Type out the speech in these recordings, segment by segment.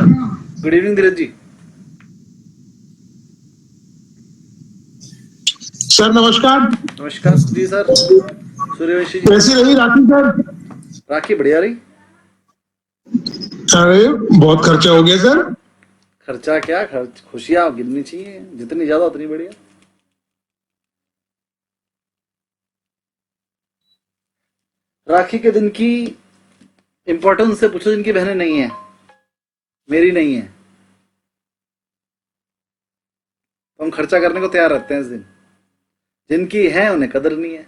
Good evening धीरज जी। Sir नमस्कार। नमस्कार जी sir. Suryavanshi जी। कैसी रही राखी सर? राखी बढ़िया रही। अरे बहुत खर्चा हो गया सर। खर्चा क्या, खर्च खुशियां गिननी चाहिए, जितनी ज्यादा उतनी बढ़िया। राखी के दिन की इंपॉर्टेंस से पूछो जिनकी बहनें नहीं है, मेरी नहीं है, तो हम खर्चा करने को तैयार रहते हैं इस दिन। जिनकी है उन्हें कदर नहीं है,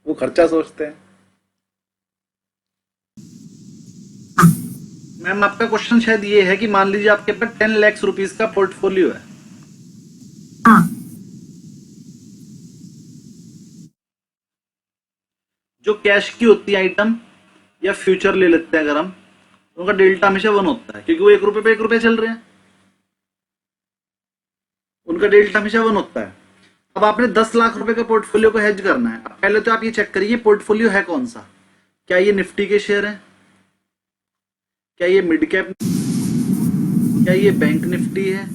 वो खर्चा सोचते हैं। मैम आपका क्वेश्चन शायद ये है कि मान लीजिए आपके पास 10 लाख रुपीस का पोर्टफोलियो है। हाँ। जो कैश की होती है आइटम या फ्यूचर ले लेते हैं अगर हम, तो उनका डेल्टा हमेशा 1 होता है, क्योंकि वो 1 रुपए पे 1 रुपए चल रहे हैं। उनका डेल्टा हमेशा 1 होता है। अब आपने 10 लाख रुपए का पोर्टफोलियो को हेज करना है। अब पहले तो आप ये चेक करिए पोर्टफोलियो है कौन सा। क्या ये निफ्टी के शेयर हैं, क्या ये मिड कैप, क्या ये बैंक निफ्टी है,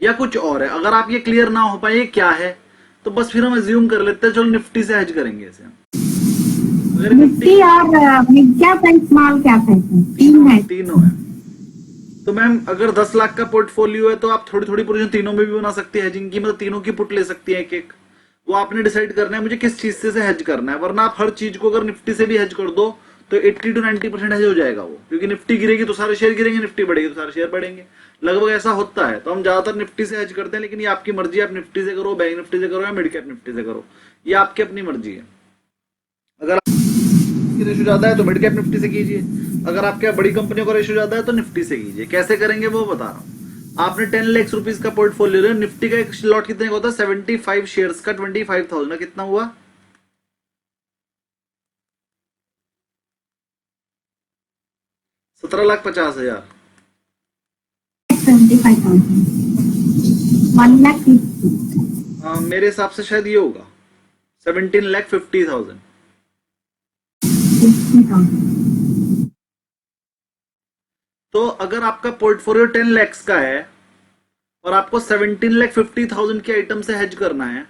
या कुछ और है। अगर आप ये क्लियर ना हो पाए ये क्या है, तो बस फिर हम अज्यूम कर लेते हैं चलो निफ्टी से हेज करेंगे इसे। अगर निफ्टी और mid cap and small cap है, तीन है। तीनों है। तो मैम अगर 10 लाख का पोर्टफोलियो है तो आप थोड़ी थोड़ी पोजीशन तीनों में भी बना सकती है हेजिंग की, मतलब तीनों की पुट ले सकती है एक एक। वो आपने डिसाइड करना है मुझे किस चीज से हेज करना है, वरना आप हर चीज को अगर निफ्टी से भी हेज कर दो तो 80 to 90% हेज हो जाएगा वो, क्योंकि निफ्टी गिरेगी तो सारे शेयर गिरेंगे, निफ्टी बढ़ेगी तो सारे शेयर बढ़ेंगे। लगभग ऐसा होता है। तो हम ज्यादातर निफ्टी से हेज करते हैं, लेकिन ये आपकी मर्जी है, आप निफ्टी से करो, बैंक निफ्टी से करो या मिड कैप निफ्टी से करो, ये आपकी अपनी मर्जी है। अगर रेशो ज्यादा है तो मिड कैप निफ्टी से कीजिए, अगर आपके बड़ी कंपनियों का रेशो ज्यादा है तो निफ्टी से कीजिए। कैसे करेंगे वो बता रहा हूँ। आपने 10 लाख रुपीस का पोर्टफोलियो लिया, निफ्टी का एक लॉट कितने का होता है, 75 शेयर्स का 25,000 का कितना हुआ, 17,50,000। 1,50,000। मेरे हिसाब से शायद ये होगा 17,50,000। तो अगर आपका पोर्टफोलियो 10 लाख का है और आपको 17,50,000 के आइटम से हेज करना है,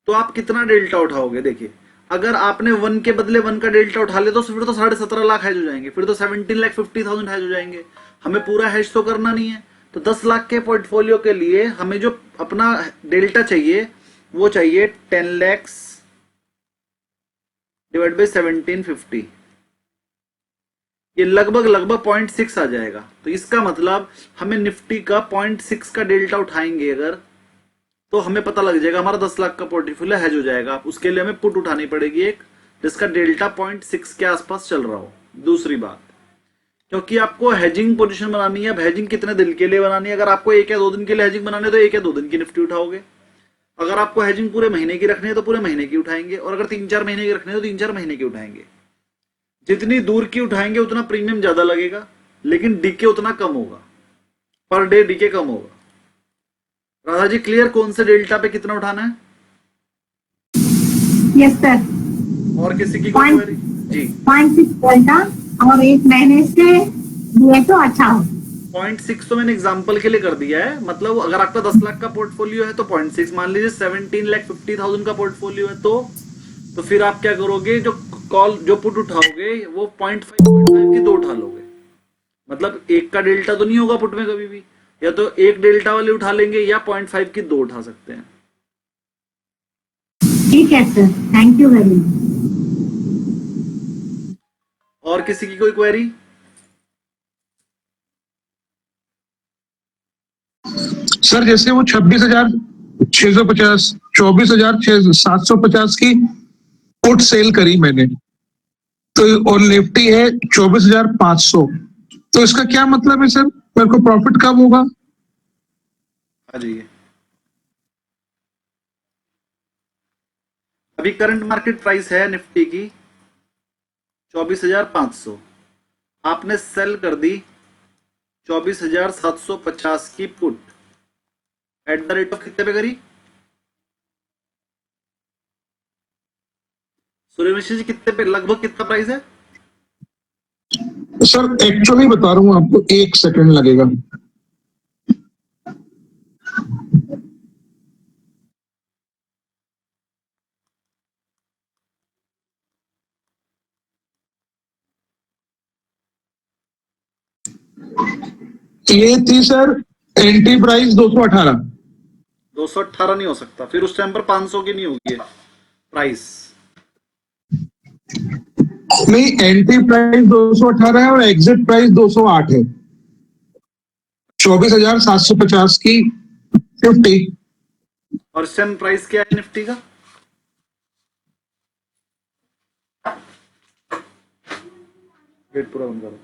तो आप कितना डेल्टा उठाओगे। देखिए अगर आपने 1 के बदले 1 का डेल्टा उठा ले तो फिर तो 17.5 लाख हेज हो जाएंगे, फिर तो 17,50,000 हेज हो जाएंगे। हमें पूरा हेज तो करना नहीं है। तो 10 लाख के पोर्टफोलियो के लिए हमें जो अपना डेल्टा चाहिए वो चाहिए 10 लाख डिवाइड बाई 1750, ये लगभग लगभग 0.6 आ जाएगा। तो इसका मतलब हमें निफ्टी का 0.6 का डेल्टा उठाएंगे अगर, तो हमें पता लग जाएगा हमारा 10 लाख का पोर्टफोलियो हेज हो जाएगा। उसके लिए हमें पुट उठानी पड़ेगी एक, जिसका डेल्टा 0.6 के आसपास चल रहा हो। दूसरी बात, क्योंकि आपको हेजिंग पोजीशन बनानी है। अब हेजिंग कितने दिन के लिए बनानी है, अगर आपको 1 या 2 दिन के लिए हेजिंग बनानी है तो 1 या 2 दिन की निफ्टी उठाओगे। अगर आपको हेजिंग पूरे महीने की रखनी है तो पूरे महीने की उठाएंगे, और अगर 3-4 महीने की रखनी है तो 3-4 महीने की उठाएंगे। जितनी दूर की उठाएंगे उतना प्रीमियम ज्यादा लगेगा, लेकिन डीके उतना कम होगा, पर डे डीके कम होगा। राधा जी क्लियर कौन से डेल्टा पे कितना उठाना है? Yes sir. और किसी की कोई क्वेरी? जी 0.6 डेल्टा और 1 महीने से दिए तो अच्छा हो। 0.6 तो मैंने एग्जांपल के लिए कर दिया है। मतलब अगर आपका 10 लाख का पोर्टफोलियो है तो 0.6 मान लीजिए। 17,50,000 का पोर्टफोलियो है तो फिर आप क्या करोगे, जो पुट उठाओगे वो 0.5 की 2 उठा लोगे। मतलब 1 का डेल्टा तो नहीं होगा पुट में कभी भी, या तो 1 डेल्टा वाले उठा लेंगे या 0.5 की 2 उठा सकते हैं। ठीक है sir, thank you very much. और किसी की कोई क्वेरी? सर जैसे वो 26,650, 24,750 की पुट सेल करी मैंने, तो और निफ्टी है 24,500, तो इसका क्या मतलब है सर? मेरे को प्रॉफिट कब होगा? आ जाइए। अभी करंट मार्केट प्राइस है निफ्टी की 24,500। आपने सेल कर दी 24,750 की put, at the rate of कितने पे करी? सूर्यवंशी जी कितने पे, लगभग कितना प्राइस है? सर एक्चुअली बता रहा हूँ आपको, 1 सेकंड लगेगा। ये थी सर एंट्री प्राइस 218। 218 नहीं हो सकता, फिर उस टाइम पर 500 की नहीं होगी प्राइस। नहीं, एंट्री प्राइस 218 है और एग्जिट प्राइस 208 है। 24,750 की 50। और इस टाइम प्राइस क्या है निफ्टी का? वेट पूरा बंद करो।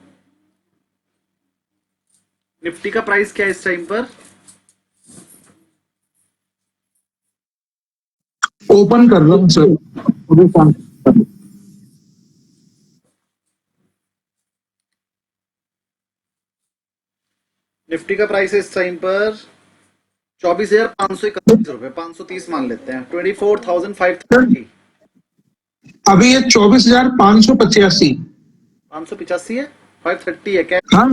निफ्टी का प्राइस क्या है इस टाइम पर? ओपन कर रहा हूँ सर। निफ्टी का प्राइस है इस टाइम पर 24,531 रुपए, 530 मान लेते हैं, 24,530। अभी ये 24,585। 585 है, 530 है क्या? हाँ,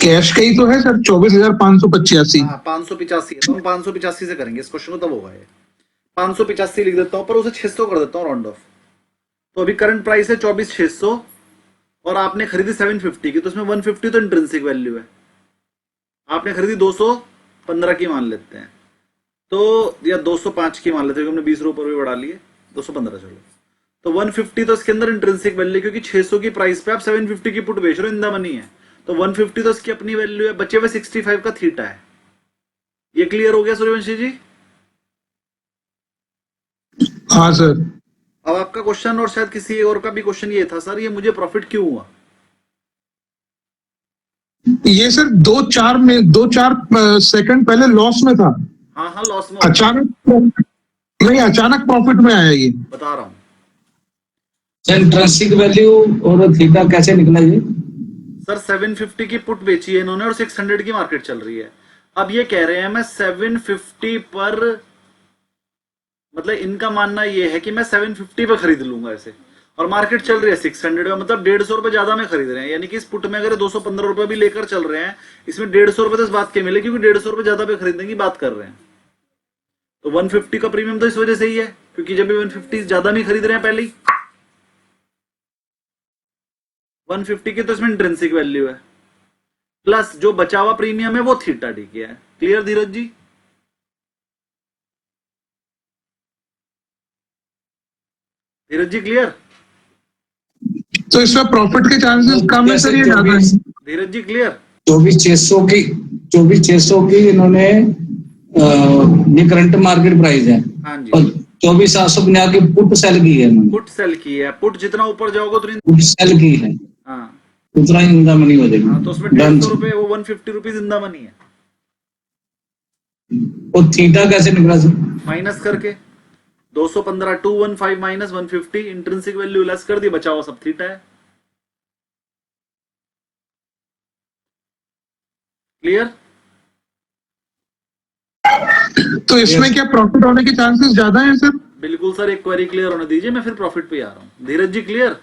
कैश का ही तो है सर, 24,585। हाँ 585 है, तो हम 585 से करेंगे इस क्वेश्चन को, तब होगा ये। 585 लिख देता हूँ, पर उसे 600 कर देता हूँ राउंड ऑफ। तो अभी करंट प्राइस है 24,600 और आपने खरीदी 750 की, तो उसमें 150 तो इंट्रिंसिक वैल्यू है। आपने खरीदी 215 की मान लेते हैं, तो या 205 की मान लेते हैं, हमने 20 रुपए भी बढ़ा लिए, 215 चलो। तो 150 तो इसके अंदर इंट्रिंसिक वैल्यू, क्योंकि 600 की प्राइस पे आप 750 की पुट बेच रहे हो, इन द मनी है, तो 150 तो इसकी अपनी वैल्यू है, बचे हुए 65 का थीटा है। ये क्लियर हो गया सूर्यवंशी जी? हाँ सर। अब आपका क्वेश्चन और शायद किसी और का भी क्वेश्चन ये था, सर ये मुझे प्रॉफिट क्यों हुआ? ये सर 2-4 सेकंड पहले लॉस में था, हाँ हाँ लॉस में होता है। अचानक नहीं, अचानक प्रॉफिट में आया ये। बता रहा हूँ सर इंट्रिंसिक वैल्यू और थीटा कैसे निकला ये? सर, 750 की पुट बेची है इन्होंने और 600 की मार्केट चल रही है। अब ये कह रहे हैं मैं 750 पर, मतलब इनका मानना ये है कि मैं 750 पे खरीद लूंगा ऐसे, और मार्केट चल रही है 600 में, मतलब 150 रुपए ज्यादा में खरीद रहे हैं। यानी कि इस पुट में अगर 215 रुपए भी लेकर चल रहे हैं, इसमें 150 रुपए तो इस बात के मिले क्योंकि 150 रुपए ज्यादा पे खरीदने की बात कर रहे हैं। तो 150 का प्रीमियम तो इस वजह से ही है क्योंकि जब भी 150 ज्यादा में खरीद रहे हैं पहले ही। 150 की तो इसमें इंट्रिंसिक वैल्यू है, प्लस जो बचा हुआ प्रीमियम है वो थीटा डी की है। क्लियर धीरज जी? धीरज जी क्लियर? तो इसमें प्रॉफिट के चांसेस कम है सर, ये ज्यादा है। धीरज जी क्लियर? 24,600 की इन्होंने ये करंट मार्केट प्राइस है, हाँ जी। और 24,750 की पुट सेल की है इन्होंने। पुट सेल की है, पुट जितना ऊपर जाओगे उतनी, पुट सेल की है, हाँ उतना ही इंदा मनी हो जाएगी। हाँ, तो उसमें 150 रुपए, वो 150 रुपीज इंदा मनी है। और थीटा कैसे निकला सर? माइनस करके 215 215 माइनस 150, इंट्रिंसिक वैल्यू लेस कर दी, बचा हुआ सब थीटा है। क्लियर? तो इसमें क्या प्रॉफिट होने के चांसेस ज्यादा हैं सर? बिल्कुल सर, एक क्वेरी क्लियर होने दीजिए, मैं फिर प्रॉफिट पे आ रहा हूं। धीरज ji clear?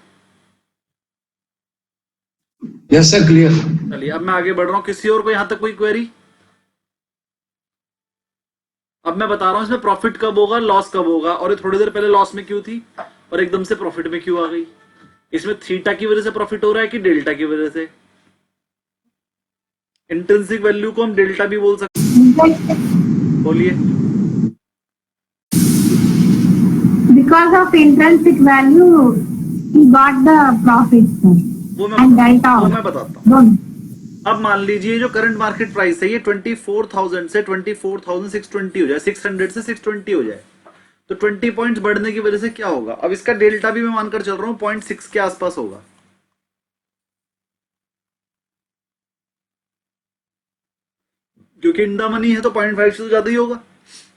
Yes sir clear. चलिए अब मैं आगे बढ़ रहा हूं, किसी और को यहां तक कोई क्वेरी? अब मैं बता रहा हूं इसमें प्रॉफिट कब होगा, लॉस कब होगा, और ये थोड़ी देर पहले लॉस में क्यों थी और एकदम से प्रॉफिट में क्यों आ गई। इसमें थीटा की वजह से प्रॉफिट हो रहा है कि डेल्टा की वजह से? इंट्रिंसिक वैल्यू को हम डेल्टा भी बोल सकते हैं, बोलिए। Because of intrinsic value, he got the profit, sir. वो And delta. मैं बताता हूँ। Don't. अब मान लीजिए जो करंट मार्केट प्राइस है ये 24,000 से 24,620 हो जाए, 600 से 620 हो जाए, तो 20 पॉइंट्स बढ़ने की वजह से क्या होगा? अब इसका डेल्टा भी मैं मानकर चल रहा हूं 0.6 के आसपास होगा, क्योंकि इंडा मनी है तो 0.5 से तो ज्यादा ही होगा,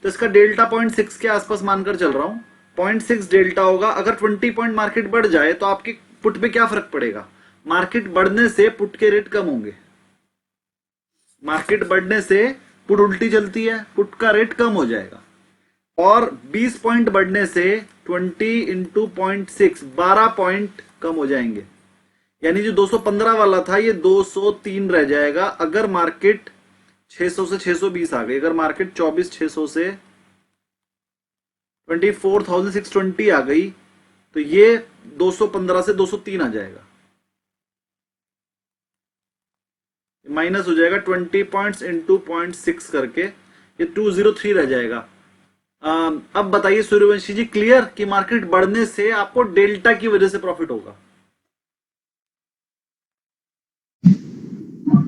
तो इसका डेल्टा 0.6 के आसपास मानकर चल रहा हूं। 0.6 डेल्टा होगा। अगर 20 पॉइंट मार्केट बढ़ जाए तो आपके पुट पे क्या फर्क पड़ेगा? मार्केट बढ़ने से पुट के रेट कम होंगे, मार्केट बढ़ने से पुट उल्टी चलती है, पुट का रेट कम हो जाएगा, और 20 पॉइंट बढ़ने से 20 इंटू 0.6 12 पॉइंट कम हो जाएंगे, यानी जो 215 वाला था ये 203 रह जाएगा अगर मार्केट 600 से 620 आ गई। अगर मार्केट 24,600 से 24,620 आ गई तो ये 215 से 203 आ जाएगा, माइनस हो जाएगा 20 पॉइंट्स इंटू 0.6 करके, ये 203 रह जाएगा। अब बताइए सूर्यवंशी जी, क्लियर कि मार्केट बढ़ने से आपको डेल्टा की वजह से प्रॉफिट होगा?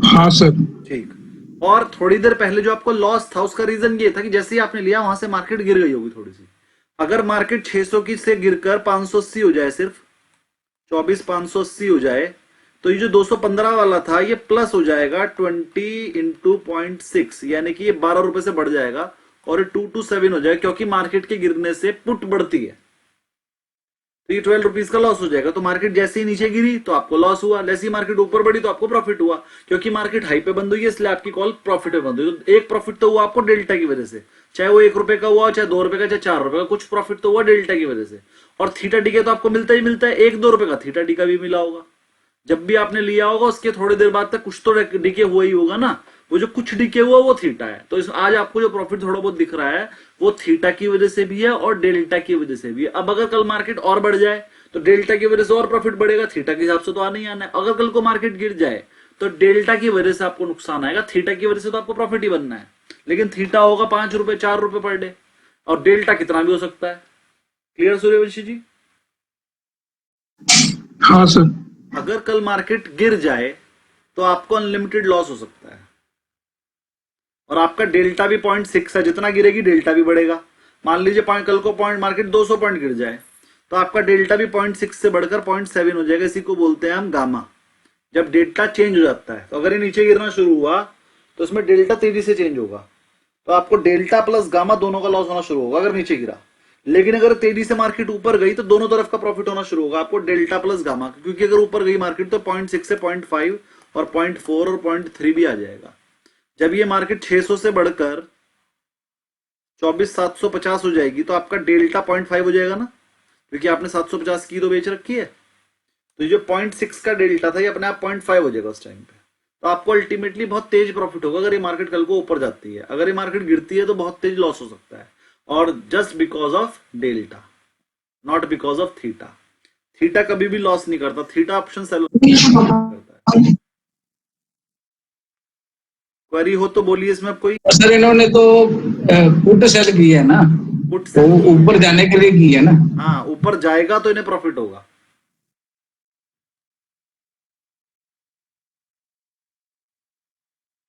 हाँ सर। ठीक। और थोड़ी देर पहले जो आपको लॉस था उसका रीजन ये था कि जैसे ही आपने लिया वहां से मार्केट गिर गई होगी थोड़ी सी। अगर मार्केट 600 की से गिरकर 580 हो जाए, सिर्फ 24,580 हो जाए, तो ये जो 215 वाला था ये प्लस हो जाएगा 20 इंटू 0.6, यानी कि ये 12 रुपए से बढ़ जाएगा और ये 227 हो जाएगा, क्योंकि मार्केट के गिरने से पुट बढ़ती है। तो ये 12 रुपीज का लॉस हो जाएगा। तो मार्केट जैसे ही नीचे गिरी तो आपको लॉस हुआ, जैसे ही मार्केट ऊपर बढ़ी तो आपको प्रॉफिट हुआ, क्योंकि मार्केट हाई पे बंद हुई है इसलिए आपकी कॉल प्रॉफिट पे बंद हुई। तो एक प्रॉफिट तो हुआ आपको डेल्टा की वजह से, चाहे वो 1 रुपए का हुआ, चाहे 2 रुपए का, चाहे 4 रुपए का, कुछ प्रॉफिट तो हुआ डेल्टा की वजह से। और थीटा डी तो आपको मिलता ही मिलता है, 1-2 रुपए का थीटा डी भी मिला होगा। जब भी आपने लिया होगा उसके थोड़ी देर बाद तक कुछ तो डीके हुआ ही होगा ना, वो जो कुछ डीके हुआ वो थीटा है। तो आज आपको जो प्रॉफिट थोड़ा बहुत दिख रहा है वो थीटा की वजह से भी है और डेल्टा की वजह से भी है। अब अगर कल मार्केट और बढ़ जाए तो डेल्टा की वजह से और प्रॉफिट बढ़ेगा, थीटा के हिसाब से तो आना ही आना है। अगर कल को मार्केट गिर जाए तो डेल्टा की वजह से आपको नुकसान आएगा, थीटा की वजह से तो आपको प्रॉफिट ही बनना है। लेकिन थीटा होगा 5 रुपए 4 रुपए पर डे, और डेल्टा कितना भी हो सकता है। क्लियर सूर्यवंशी जी? हाँ सर। अगर कल मार्केट गिर जाए तो आपको अनलिमिटेड लॉस हो सकता है, और आपका डेल्टा भी 0.6 है, जितना गिरेगी डेल्टा भी बढ़ेगा। मान लीजिए कल को पॉइंट मार्केट 200 पॉइंट गिर जाए तो आपका डेल्टा भी 0.6 से बढ़कर 0.7 हो जाएगा। इसी को बोलते हैं हम गामा, जब डेल्टा चेंज हो जाता है। तो अगर ये नीचे गिरना शुरू हुआ तो इसमें डेल्टा तेजी से चेंज होगा, तो आपको डेल्टा प्लस गामा दोनों का लॉस होना शुरू होगा अगर नीचे गिरा। लेकिन अगर तेजी से मार्केट ऊपर गई तो दोनों तरफ का प्रॉफिट होना शुरू होगा, आपको डेल्टा प्लस गामा, क्योंकि अगर ऊपर गई मार्केट तो 0.6 से 0.5 और 0.4 और 0.3 भी आ जाएगा। जब ये मार्केट 600 से बढ़कर 24,750 हो जाएगी तो आपका डेल्टा 0.5 हो जाएगा ना, क्योंकि आपने 750 की तो बेच रखी है। तो ये जो 0.6 का डेल्टा था ये अपने आप 0.5 हो जाएगा उस टाइम पे। तो आपको अल्टीमेटली बहुत तेज प्रॉफिट होगा अगर ये मार्केट कल को ऊपर जाती है। अगर ये मार्केट गिरती है तो बहुत तेज लॉस हो सकता है, और just because of delta, not because of theta. Theta कभी भी लॉस नहीं करता, थीटा ऑप्शन सेल करता है। क्वेरी हो तो बोलिए इसमें कोई। सर इन्होंने तो पुट सेल की है ना, पुट तो सेल ऊपर जाने के लिए की है ना। हाँ, ऊपर जाएगा तो इन्हें प्रॉफिट होगा।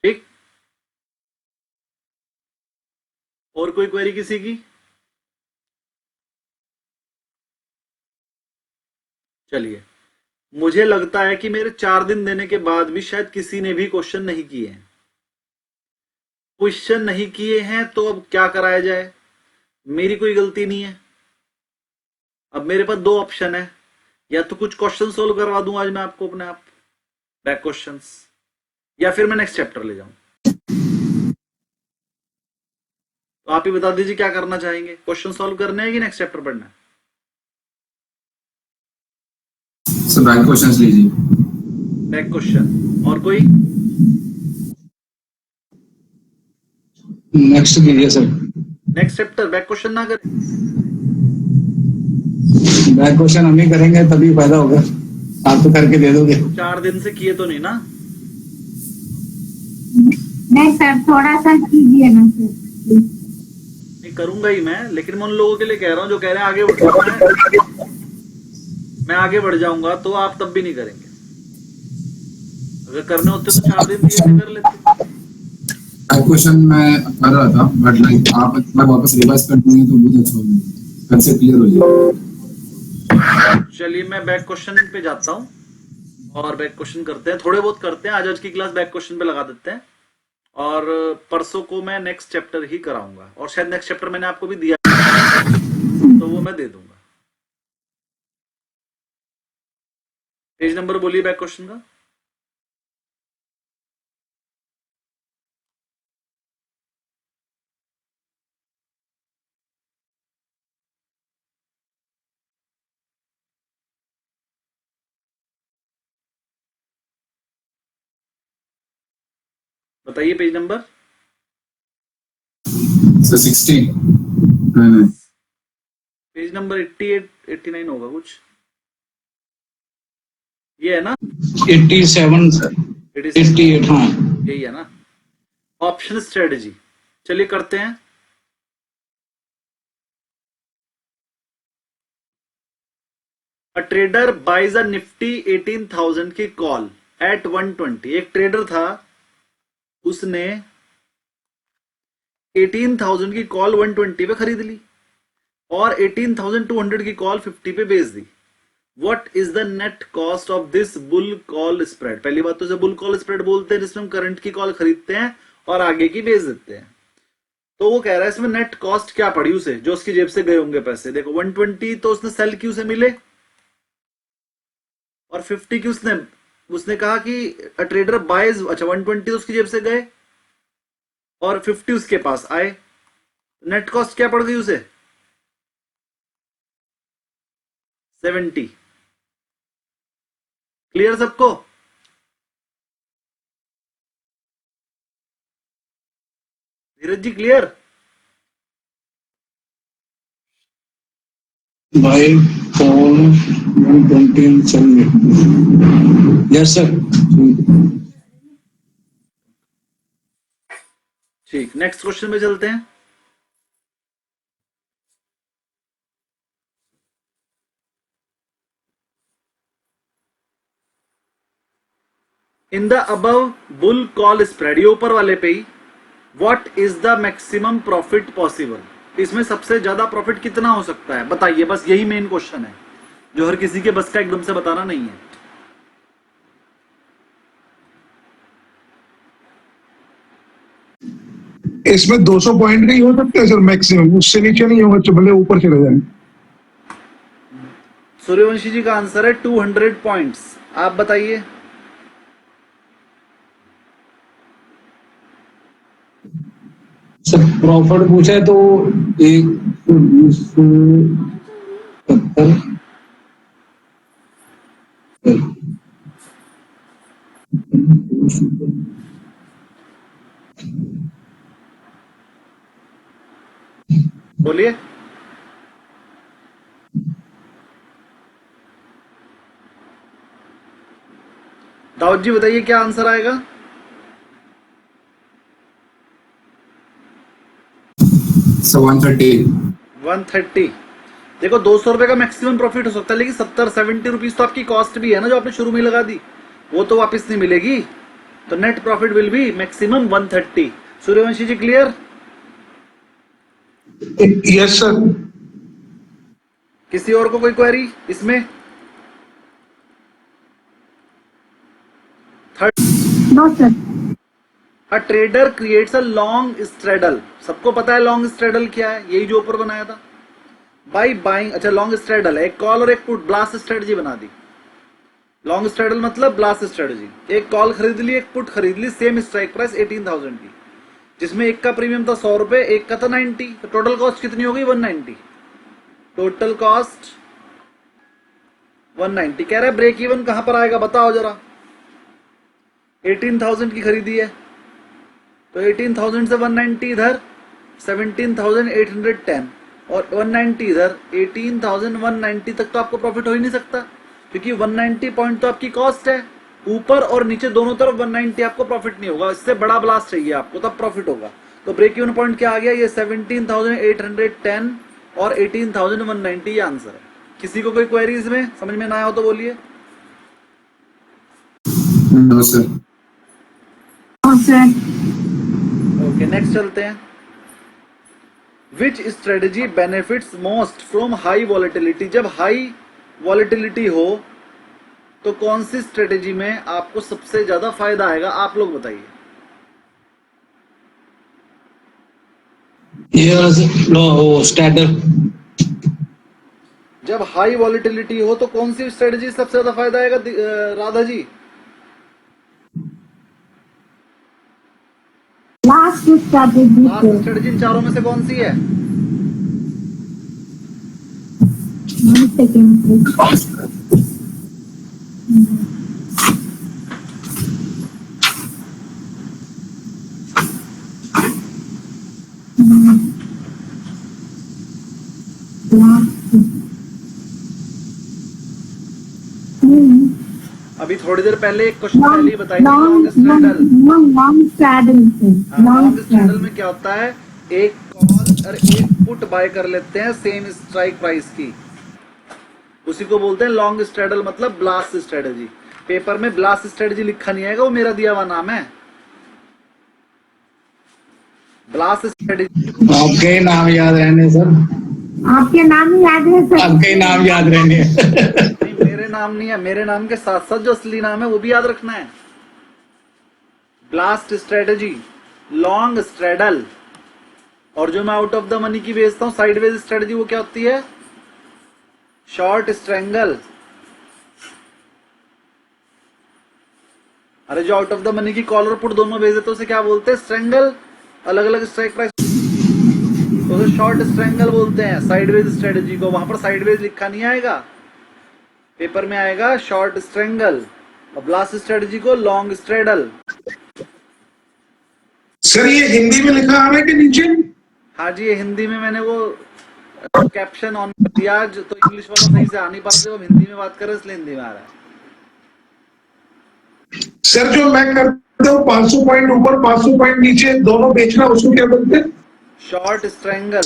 ठीक। और कोई क्वेरी किसी की? चलिए, मुझे लगता है कि मेरे 4 दिन देने के बाद भी शायद किसी ने भी क्वेश्चन नहीं किए हैं। क्वेश्चन नहीं किए हैं तो अब क्या कराया जाए? मेरी कोई गलती नहीं है। अब मेरे पास 2 ऑप्शन है, या तो कुछ क्वेश्चन सोल्व करवा दूं आज मैं आपको अपने आप, बैक क्वेश्चंस, या फिर मैं नेक्स्ट चैप्टर ले जाऊं। तो आप ही बता दीजिए क्या करना चाहेंगे, क्वेश्चन सॉल्व करने हैं कि नेक्स्ट चैप्टर पढ़ना है? सर बैक क्वेश्चंस लीजिए। Back question. और कोई? नेक्स्ट कीजिए sir. Next chapter back question ना करें? बैक क्वेश्चन हम ही करेंगे तभी फायदा होगा, आप तो करके दे दोगे। 4 दिन से किए तो नहीं ना? नहीं सर, थोड़ा सा कीजिए ना सर। नहीं करूंगा ही मैं, लेकिन मैं उन लोगों के लिए कह रहा हूं जो कह रहे हैं आगे बढ़ना है, मैं आगे बढ़ जाऊंगा तो आप तब भी नहीं करेंगे। अगर करने होते तो 4 दिन दिए थे, कर लेते। बैक क्वेश्चन मैं कर रहा था बट लाइक आप एक बार वापस रिवाइज कर देंगे तो बहुत अच्छा होगा, कल से क्लियर हो जाए। चलिए मैं बैक क्वेश्चन पे जाता हूं और बैक क्वेश्चन करते हैं, थोड़े बहुत करते हैं। आज की क्लास बैक क्वेश्चन पे लगा देते हैं, और परसों को मैं नेक्स्ट चैप्टर ही कराऊंगा, और शायद नेक्स्ट चैप्टर मैंने आपको भी दिया तो वो मैं दे दूंगा। पेज नंबर बोलिए बैक क्वेश्चन का। बताइए पेज नंबर। So 16. नहीं पेज नंबर 88 89 होगा कुछ, ये है ना? 87 सर, 88 हाँ। यही है ना? ऑप्शन स्ट्रेटजी, चलिए करते हैं। A trader buys a Nifty 18,000 की कॉल एट 120। एक ट्रेडर था, उसने 18,000 की कॉल 120 पे खरीद ली और 18,200 की कॉल 50 पे बेच दी। What is the net cost of this bull call spread? पहली बात तो इसे बुल कॉल स्प्रेड बोलते हैं, जिसमें हम करंट की कॉल खरीदते हैं और आगे की बेच देते हैं। तो वो कह रहा है इसमें नेट कॉस्ट क्या पड़ी उसे, जो उसकी जेब से गए होंगे पैसे। देखो 120 तो उसने सेल की, उसे मिले, और 50 की उसने कहा कि ट्रेडर बाइज, अच्छा 120 तो उसकी जेब से गए और 50 उसके पास आए। नेट कॉस्ट क्या पड़ गई उसे? 70। क्लियर सबको? Dheeraj ji clear? Buy call 120 चल। Yes sir. ठीक, नेक्स्ट क्वेश्चन में चलते हैं। In the above bull call spread, ये ऊपर वाले पे ही, what is the maximum profit possible? इसमें सबसे ज्यादा प्रॉफिट कितना हो सकता है बताइए, बस यही मेन क्वेश्चन है जो हर किसी के बस का एकदम से बताना नहीं है। इसमें 200 पॉइंट का ही हो सकता है सर मैक्सिमम, उससे नीचे नहीं होगा, तो भले ऊपर चले जाए। सूर्यवंशी जी का आंसर है 200 पॉइंट्स। आप बताइए। सर प्रॉफिट पूछा है तो 170। बोलिए। दाऊद जी बताइए क्या आंसर आएगा? So 130. 130। देखो 200 रुपए का मैक्सिमम प्रॉफिट हो सकता है, लेकिन 70 रुपीज तो आपकी कॉस्ट भी है ना, जो आपने शुरू में लगा दी, वो तो वापस नहीं मिलेगी। तो net profit will be maximum 130। Suryavanshi ji clear? Yes sir. किसी और को कोई क्वेरी इसमें? No, sir. A trader creates a long straddle. सबको पता है लॉन्ग स्ट्रेडल क्या है, यही जो ऊपर बनाया था। बाई बाइंग, अच्छा लॉन्ग स्ट्रेडल है, एक कॉल और एक पुट, ब्लास्ट स्ट्रेटजी बना दी। लॉन्ग स्ट्रेडल मतलब ब्लास्ट स्ट्रेटजी। एक कॉल खरीद ली, एक पुट खरीद ली, सेम स्ट्राइक प्राइस 18,000 की, जिसमें एक का प्रीमियम था 100 रुपए, एक का था 90। तो टोटल कॉस्ट कितनी हो गई? 190। Total cost 190। कह रहा है ब्रेक इवन कहां पर आएगा बताओ जरा। 18,000 की खरीदी है तो 18,000 से 190 इधर, 17,810 और 190 इधर, 18,190 तक तो आपको प्रॉफिट हो ही नहीं सकता, क्योंकि 190 पॉइंट तो आपकी कॉस्ट है। ऊपर और नीचे दोनों तरफ 190 आपको प्रॉफिट नहीं होगा, इससे बड़ा ब्लास्ट चाहिए आपको, तब प्रॉफिट होगा। तो ब्रेक इवन पॉइंट क्या आ गया? ये 17,810 और 18,190 ये आंसर है। किसी को कोई क्वेरी इसमें समझ में ना आया हो तो बोलिए। No sir. No, sir. Okay next चलते हैं। Which strategy benefits most from high volatility? जब हाई वॉलेटिलिटी हो तो कौन सी स्ट्रेटेजी में आपको सबसे ज्यादा फायदा आएगा? आप लोग बताइए। ये स्टैंडर्ड। जब हाई वॉलेटिलिटी हो तो कौन सी स्ट्रेटेजी सबसे ज्यादा फायदा आएगा? Radha ji. Last strategy, last sir. Strategy इन चारों में से कौन सी है? 1 second, please. अभी थोड़ी देर पहले एक क्वेश्चन पहले ही बताई थी, long straddle. Long straddle long straddle में क्या होता है, एक कॉल और एक पुट बाय कर लेते हैं सेम स्ट्राइक प्राइस की, उसी को बोलते हैं लॉन्ग स्ट्रैडल, मतलब ब्लास्ट स्ट्रेटजी। पेपर में ब्लास्ट स्ट्रेटजी लिखा नहीं आएगा, वो मेरा दिया हुआ नाम है, ब्लास्ट स्ट्रेटजी। आपके नाम याद रहने सर, आपके नाम ही याद है सर। आपके नाम याद रहने। नहीं, मेरे नाम नहीं है, मेरे नाम के साथ साथ जो असली नाम है वो भी याद रखना है। ब्लास्ट स्ट्रेटजी, लॉन्ग स्ट्रेडल, और जो मैं आउट ऑफ द मनी की बेचता हूं साइडवेज स्ट्रेटजी, वो क्या होती है, शॉर्ट स्ट्रेंगल। अरे जो आउट ऑफ द मनी की कॉलर पुट दोनों बेच देते उसे क्या बोलते हैं, स्ट्रेंगल। अलग अलग स्ट्राइक प्राइस तो उसे शॉर्ट स्ट्रेंगल बोलते हैं। साइडवेज स्ट्रेटजी को वहां पर साइडवेज लिखा नहीं आएगा, पेपर में आएगा शॉर्ट स्ट्रेंगल, और ब्लास्ट स्ट्रेटजी को लॉन्ग स्ट्रेडल। सर ये हिंदी में लिखा आ रहा है कि नीचे? हाँ जी, ये हिंदी में मैंने वो कैप्शन ऑन कर दिया, जो तो इंग्लिश वाला सही से आ नहीं पाते, वो हिंदी में बात कर रहे हैं इसलिए हिंदी में आ रहा है। सर जो मैं करता हूँ 500 पॉइंट ऊपर 500 पॉइंट नीचे दोनों बेचना, उसको क्या बोलते हैं? Short strangle.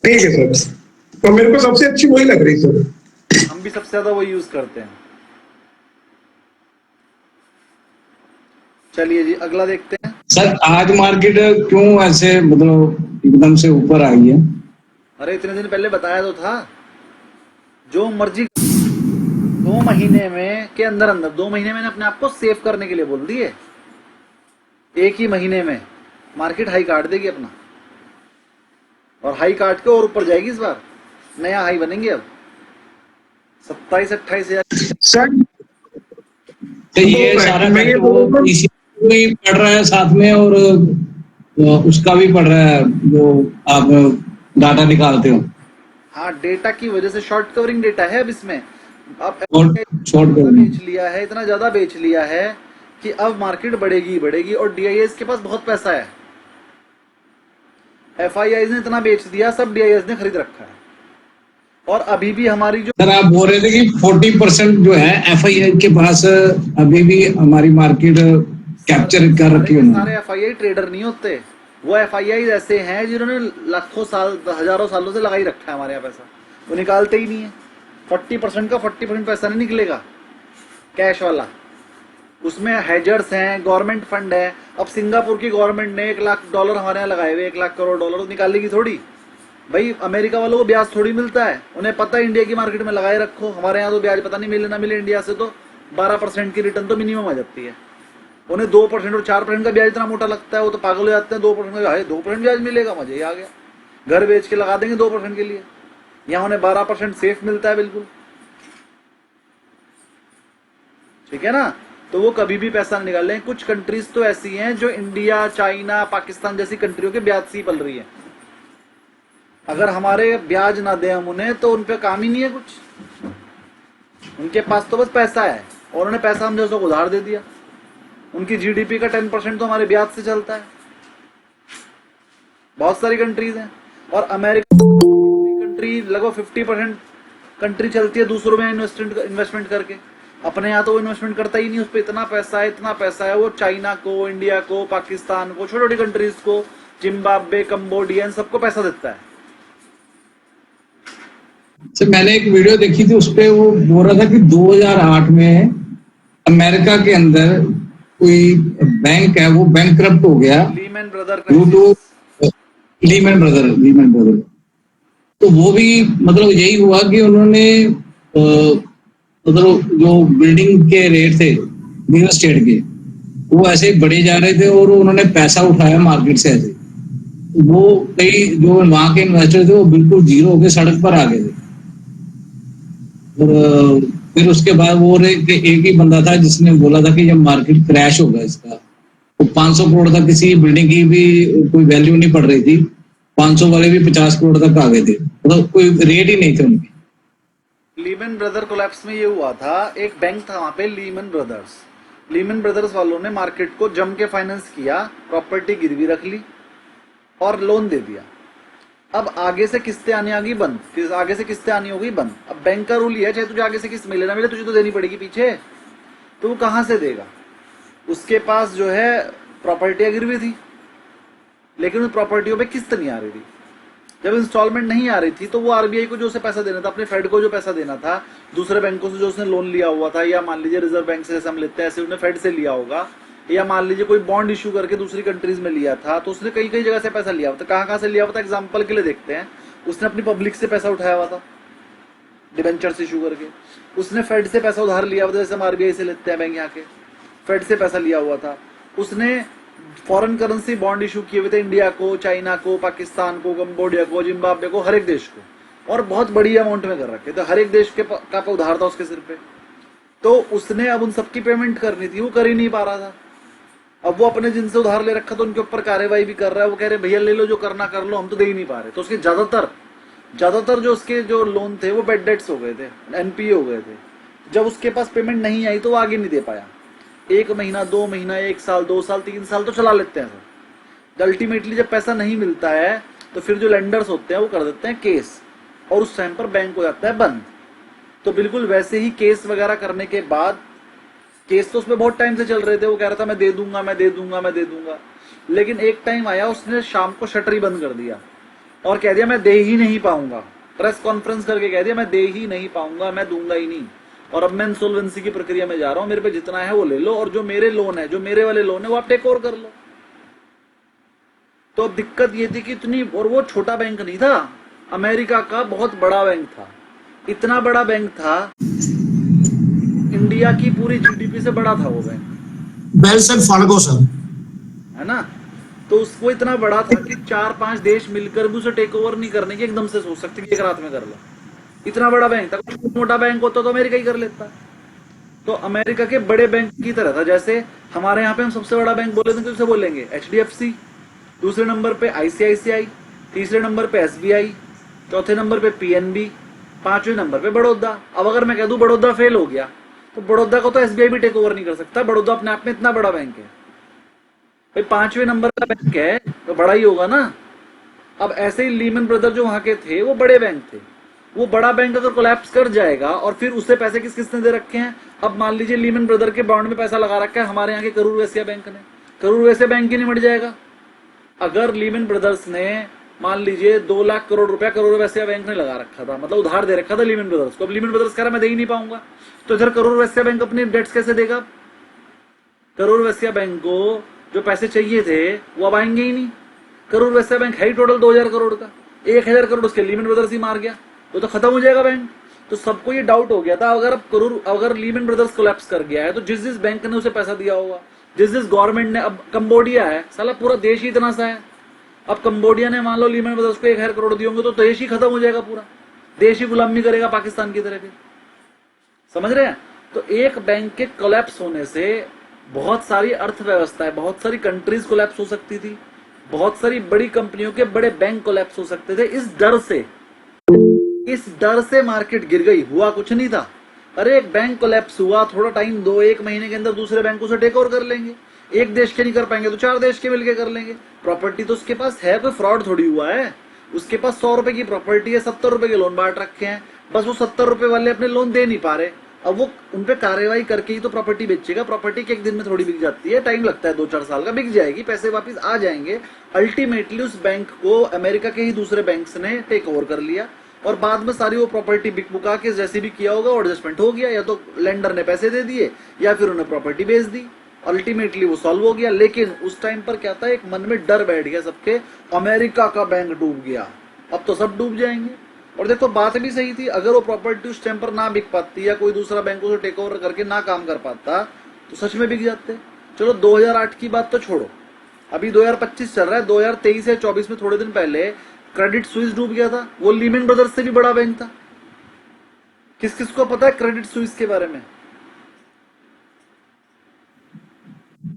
ठीक है सर, तो मेरे को सबसे अच्छी वही लग रही सर। हम भी सबसे ज्यादा वो यूज करते हैं। चलिए जी अगला देखते हैं। सर आज मार्केट क्यों ऐसे मतलब एकदम से ऊपर आई है? अरे इतने दिन पहले बताया तो था, जो मर्जी 2 महीने में के अंदर अंदर 2 महीने मैंने अपने आप को सेव करने के लिए बोल दिए। एक ही महीने में मार्केट हाई काट देगी अपना, और हाई काट के और ऊपर जाएगी। इस बार नया हाई बनेंगे अब 27-28 हजार। सर तो ये सारा मैं ये फैक्टर बोल रहा वो हूँ, इसी भी पढ़ रहा है साथ में, और उसका भी पढ़ रहा है जो आप डाटा निकालते हो। हाँ, डेटा की वजह से शॉर्ट कवरिंग डेटा है अब इसमें। अब शॉर्ट इतना कवरिंग बेच लिया है, इतना ज्यादा बेच लिया है कि अब मार्केट बढ़ेगी बढ़ेगी, और डीआईएस के पास बहुत पैसा है। एफआईआईज ने इतना बेच दिया, सब डीआईएस ने खरीद रखा है। और अभी भी हमारी जो सर आप बोल रहे थे कि 40% जो है एफआईआई के पास अभी भी हमारी मार्केट कैप्चर कर रखी है उन्होंने। सारे एफआईआई ट्रेडर नहीं होते, वो एफआईआई ऐसे हैं जिन्होंने लाखों साल हजारों सालों से लगाई रखा है हमारे यहाँ पैसा, वो निकालते ही नहीं है। 40% का 40% पैसा नहीं निकलेगा कैश वाला, उसमें हेजर्स हैं, गवर्नमेंट फंड है। अब सिंगापुर की गवर्नमेंट ने $1 लाख हमारे यहाँ लगाए हुए, $1 लाख करोड़ निकालेगी थोड़ी भाई। अमेरिका वालों को ब्याज थोड़ी मिलता है, उन्हें पता है इंडिया की मार्केट में लगाए रखो। हमारे यहाँ तो ब्याज पता नहीं मिले ना मिले, इंडिया से तो 12% की रिटर्न तो मिनिमम आ जाती है। उन्हें 2% और 4% का ब्याज इतना मोटा लगता है, वो तो पागल हो जाते हैं। 2% का 2% ब्याज मिलेगा, मजे ही आ गया, घर बेच के लगा देंगे 2% के लिए। यहाँ उन्हें 12% सेफ मिलता है बिल्कुल, ठीक है ना। तो वो कभी भी पैसा नहीं निकाल लें। कुछ कंट्रीज तो ऐसी हैं जो इंडिया, चाइना, पाकिस्तान जैसी कंट्रियों के ब्याज से ही पल रही है। अगर हमारे ब्याज ना दें हम उन्हें, तो उन पे काम ही नहीं है कुछ। उनके पास तो बस पैसा है, और उन्होंने पैसा हम जैसों को उधार दे दिया। उनकी जीडीपी का 10% तो हमारे ब्याज से चलता है। बहुत सारी कंट्रीज हैं, और अमेरिका कंट्री लगभग 50% कंट्री चलती है दूसरों में इन्वेस्टमेंट करके। अपने यहाँ तो वो इन्वेस्टमेंट करता ही नहीं, उस पर इतना पैसा है। वो चाइना को, इंडिया को, पाकिस्तान को, छोटी छोटी कंट्रीज को, जिम्बाब्वे, कंबोडिया, सबको पैसा देता है। सर मैंने एक वीडियो देखी थी, उसपे वो बोल रहा था कि 2008 में अमेरिका के अंदर कोई बैंक है, वो बैंकक्रप्ट हो गया Lehman brother due to Lehman brother. तो वो भी मतलब यही हुआ कि उन्होंने मतलब जो बिल्डिंग के रेट थे रियल एस्टेट के, वो ऐसे बढ़े जा रहे थे, और उन्होंने पैसा उठाया मार्केट से ऐसे। वो कई जो वहां के इन्वेस्टर थे वो बिल्कुल जीरो होके सड़क पर आ गए थे। और फिर उसके बाद वो एक ही बंदा था जिसने बोला था कि जब मार्केट क्रैश होगा इसका, तो 500 करोड़ तक किसी बिल्डिंग की भी कोई वैल्यू नहीं पड़ रही थी, 500 वाले भी 50 करोड़ तक आ गए थे, मतलब कोई रेट ही नहीं थे उनके। लीमैन ब्रदर कोलैप्स में ये हुआ था, एक बैंक था वहां पे लीमैन ब्रदर्स वालों ने मार्केट को जम के फाइनेंस किया, प्रॉपर्टी गिरवी रख ली और लोन दे दिया। अब आगे से किस्तें आने आ गई बंद, फिर आगे से किस्तें आनी हो गई बंद। अब बैंक का रूल ये है, चाहे तुझे आगे से किस्त मिले ना मिले, तुझे तो देनी पड़ेगी पीछे। तो वो कहाँ से देगा? उसके पास जो है प्रॉपर्टियां गिरवी थी, लेकिन उन प्रॉपर्टियों पे किस्त नहीं आ रही थी। जब इंस्टॉलमेंट नहीं आ रही थी तो वो आरबीआई को जो उसे पैसा देना था, अपने फेड को जो पैसा देना था, दूसरे बैंकों से जो उसने लोन लिया हुआ था, या मान लीजिए रिजर्व बैंक से जैसे हम लेते हैं ऐसे उसने फेड से लिया होगा, या मान लीजिए कोई बॉन्ड इशू करके दूसरी कंट्रीज में लिया था, तो उसने कई कई जगह से पैसा लिया हुआ था। कहाँ से लिया हुआ था? एग्जाम्पल के लिए देखते हैं, उसने अपनी पब्लिक से पैसा उठाया हुआ था डिबेंचर्स इशू करके, उसने फेड से पैसा उधार लिया हुआ था, जैसे हम आरबीआई से लेते हैं बैंक यहाँ के, फेड से पैसा लिया हुआ था, उसने फॉरेन करेंसी बॉन्ड इशू किए हुए थे इंडिया को, चाइना को, पाकिस्तान को, कंबोडिया को, जिम्बाब्वे को, हर एक देश को, और बहुत बड़ी अमाउंट में कर रखे थे। हर एक देश का उधार था उसके सिर पे। तो उसने अब उन सबकी पेमेंट करनी थी, वो कर ही नहीं पा रहा था। अब वो अपने जिनसे उधार ले रखा तो उनके ऊपर कार्रवाई भी कर रहा है। वो कह रहे भैया ले लो, जो करना कर लो, हम तो दे ही नहीं पा रहे। तो उसके ज्यादातर जो उसके जो लोन थे वो बेड डेट्स हो गए थे, एनपीए हो गए थे। जब उसके पास पेमेंट नहीं आई तो वो आगे नहीं दे पाया। 1 महीना, 2 महीना, 1 साल, 2 साल, 3 साल तो चला लेते हैं सर। अल्टीमेटली जब पैसा नहीं मिलता है तो फिर जो लेंडर्स होते हैं वो कर देते हैं केस, और उस टाइम पर बैंक हो जाता है बंद। तो बिल्कुल वैसे ही केस वगैरह करने के बाद, केस तो उसमें बहुत टाइम से चल रहे थे, वो कह रहा था मैं दे दूंगा, मैं दे दूंगा, मैं दे दूंगा, लेकिन एक टाइम आया उसने शाम को शटर ही बंद कर दिया और कह दिया मैं दे ही नहीं पाऊंगा। प्रेस कॉन्फ्रेंस करके कह दिया मैं दे ही नहीं पाऊंगा, मैं दूंगा ही नहीं, और अब मैं इंसॉल्वेंसी की प्रक्रिया में जा रहा हूं, मेरे पे जितना है वो ले लो, और जो मेरे लोन है, जो मेरे वाले लोन है, वो आप टेक ओवर कर लो। तो अब दिक्कत ये थी कि इतनी, और वो छोटा बैंक नहीं था, अमेरिका का बहुत बड़ा बैंक था। इतना बड़ा बैंक था, इंडिया की पूरी जीडीपी से बड़ा था वो bank. Well said Fargo sir, है ना? तो उसको इतना बड़ा था कि 4-5 देश मिलकर भी उसे टेक ओवर नहीं करने की एकदम से सोच सकते कि एक रात में कर लो। इतना बड़ा बैंक था। कुछ मोटा बैंक होता तो अमेरिका ही कर लेता। तो अमेरिका के बड़े बैंक की तरह था। जैसे हमारे यहाँ पे हम सबसे बड़ा बैंक बोले तो किसे बोलेंगे? HDFC, दूसरे नंबर पे ICICI, तीसरे नंबर पे SBI, चौथे नंबर पे PNB, पांचवें नंबर पे बड़ौदा। अब अगर मैं कह दूं बड़ौदा फेल हो गया तो बड़ौदा को तो SBI भी टेक ओवर नहीं कर सकता। बड़ौदा अपने आप में इतना बड़ा बैंक है भाई, 5वें नंबर का बैंक है तो बड़ा ही होगा ना। अब ऐसे ही लीमन ब्रदर जो वहां के थे वो बड़े बैंक थे। वो बड़ा बैंक अगर कोलैप्स कर जाएगा, और फिर उसे पैसे किसने दे रखे हैं? अब मान लीजिए लीमन ब्रदर के बॉन्ड में पैसा लगा रखा है हमारे यहाँ के करूर वैश्य बैंक ने। करूर वैश्य बैंक ही नहीं मर जाएगा? अगर लीमन ब्रदर्स ने मान लीजिए 2 लाख करोड़ रुपया करूर वैश्य बैंक ने लगा रखा था, मतलब उधार दे रखा था लीमन ब्रदर्स को, अब लीमन ब्रदर्स कह रहा मैं दे ही नहीं पाऊंगा, तो इधर करूर वैश्य बैंक अपनी डेट्स कैसे देगा? करूर वैश्य बैंक को जो पैसे चाहिए थे वो अब आएंगे ही नहीं। करूर वैश्य बैंक है ही टोटल 2000 करोड़ का, 1000 करोड़ उसके लीमन ब्रदर्स ही मार गया, वो तो खत्म हो जाएगा बैंक। तो सबको ये डाउट हो गया था अगर लीमन ब्रदर्स कोलैप्स कर गया है तो जिस बैंक ने उसे पैसा दिया होगा, जिस गवर्नमेंट ने, अब कंबोडिया है साला, पूरा देश ही इतना सा है, अब कंबोडिया ने मान लो लीमन ब्रदर्स को 1000 करोड़ दिए होंगे तो देश ही खत्म हो जाएगा, पूरा देश ही गुलामी करेगा पाकिस्तान की तरह। समझ रहे हैं? तो एक बैंक के कोलैप्स होने से बहुत सारी अर्थव्यवस्थाएं, बहुत सारी कंट्रीज कोलैप्स हो सकती थी, बहुत सारी बड़ी कंपनियों के बड़े बैंक कोलैप्स हो सकते थे। इस डर से मार्केट गिर गई, हुआ कुछ नहीं था। अरे एक बैंक कोलैप्स हुआ, थोड़ा टाइम दो, 1 महीने के अंदर दूसरे बैंकों से टेक ओवर कर लेंगे। एक देश के नहीं कर पाएंगे तो 4 देश के मिलकर कर लेंगे। प्रॉपर्टी तो उसके पास है, कोई फ्रॉड थोड़ी हुआ है। उसके पास 100 रुपए की प्रॉपर्टी है, 70 रुपए के लोन बांट रखे हैं, बस वो 70 रुपए वाले अपने लोन दे नहीं पा रहे। अब वो उनपे कार्रवाई करके ही तो प्रॉपर्टी बेचेगा। प्रॉपर्टी के एक दिन में थोड़ी बिक जाती है, टाइम लगता है, 2-4 साल का, बिक जाएगी, पैसे वापस आ जाएंगे। अल्टीमेटली उस बैंक को अमेरिका के ही दूसरे बैंक्स ने टेक ओवर कर लिया और बाद में सारी वो प्रॉपर्टी बिक बुका के जैसे भी किया होगा एडजस्टमेंट हो गया, या तो लेंडर ने पैसे दे दिए या फिर उन्हें प्रॉपर्टी बेच दी। अल्टीमेटली वो सॉल्व हो गया। लेकिन उस टाइम पर क्या था, एक मन में डर बैठ गया सबके, अमेरिका का बैंक डूब गया, अब तो सब डूब जाएंगे। और देखो बात भी सही थी, अगर वो प्रॉपर्टी उस टाइम पर ना बिक पाती या कोई दूसरा बैंक उसे टेक ओवर करके ना काम कर पाता तो सच में बिक जाते। चलो 2008 की बात तो छोड़ो, अभी 2025 चल रहा है, 2023 या 24 में थोड़े दिन पहले क्रेडिट स्विस डूब गया था। वो लीमन ब्रदर्स से भी बड़ा बैंक था। किस किस को पता है क्रेडिट स्विस के बारे में?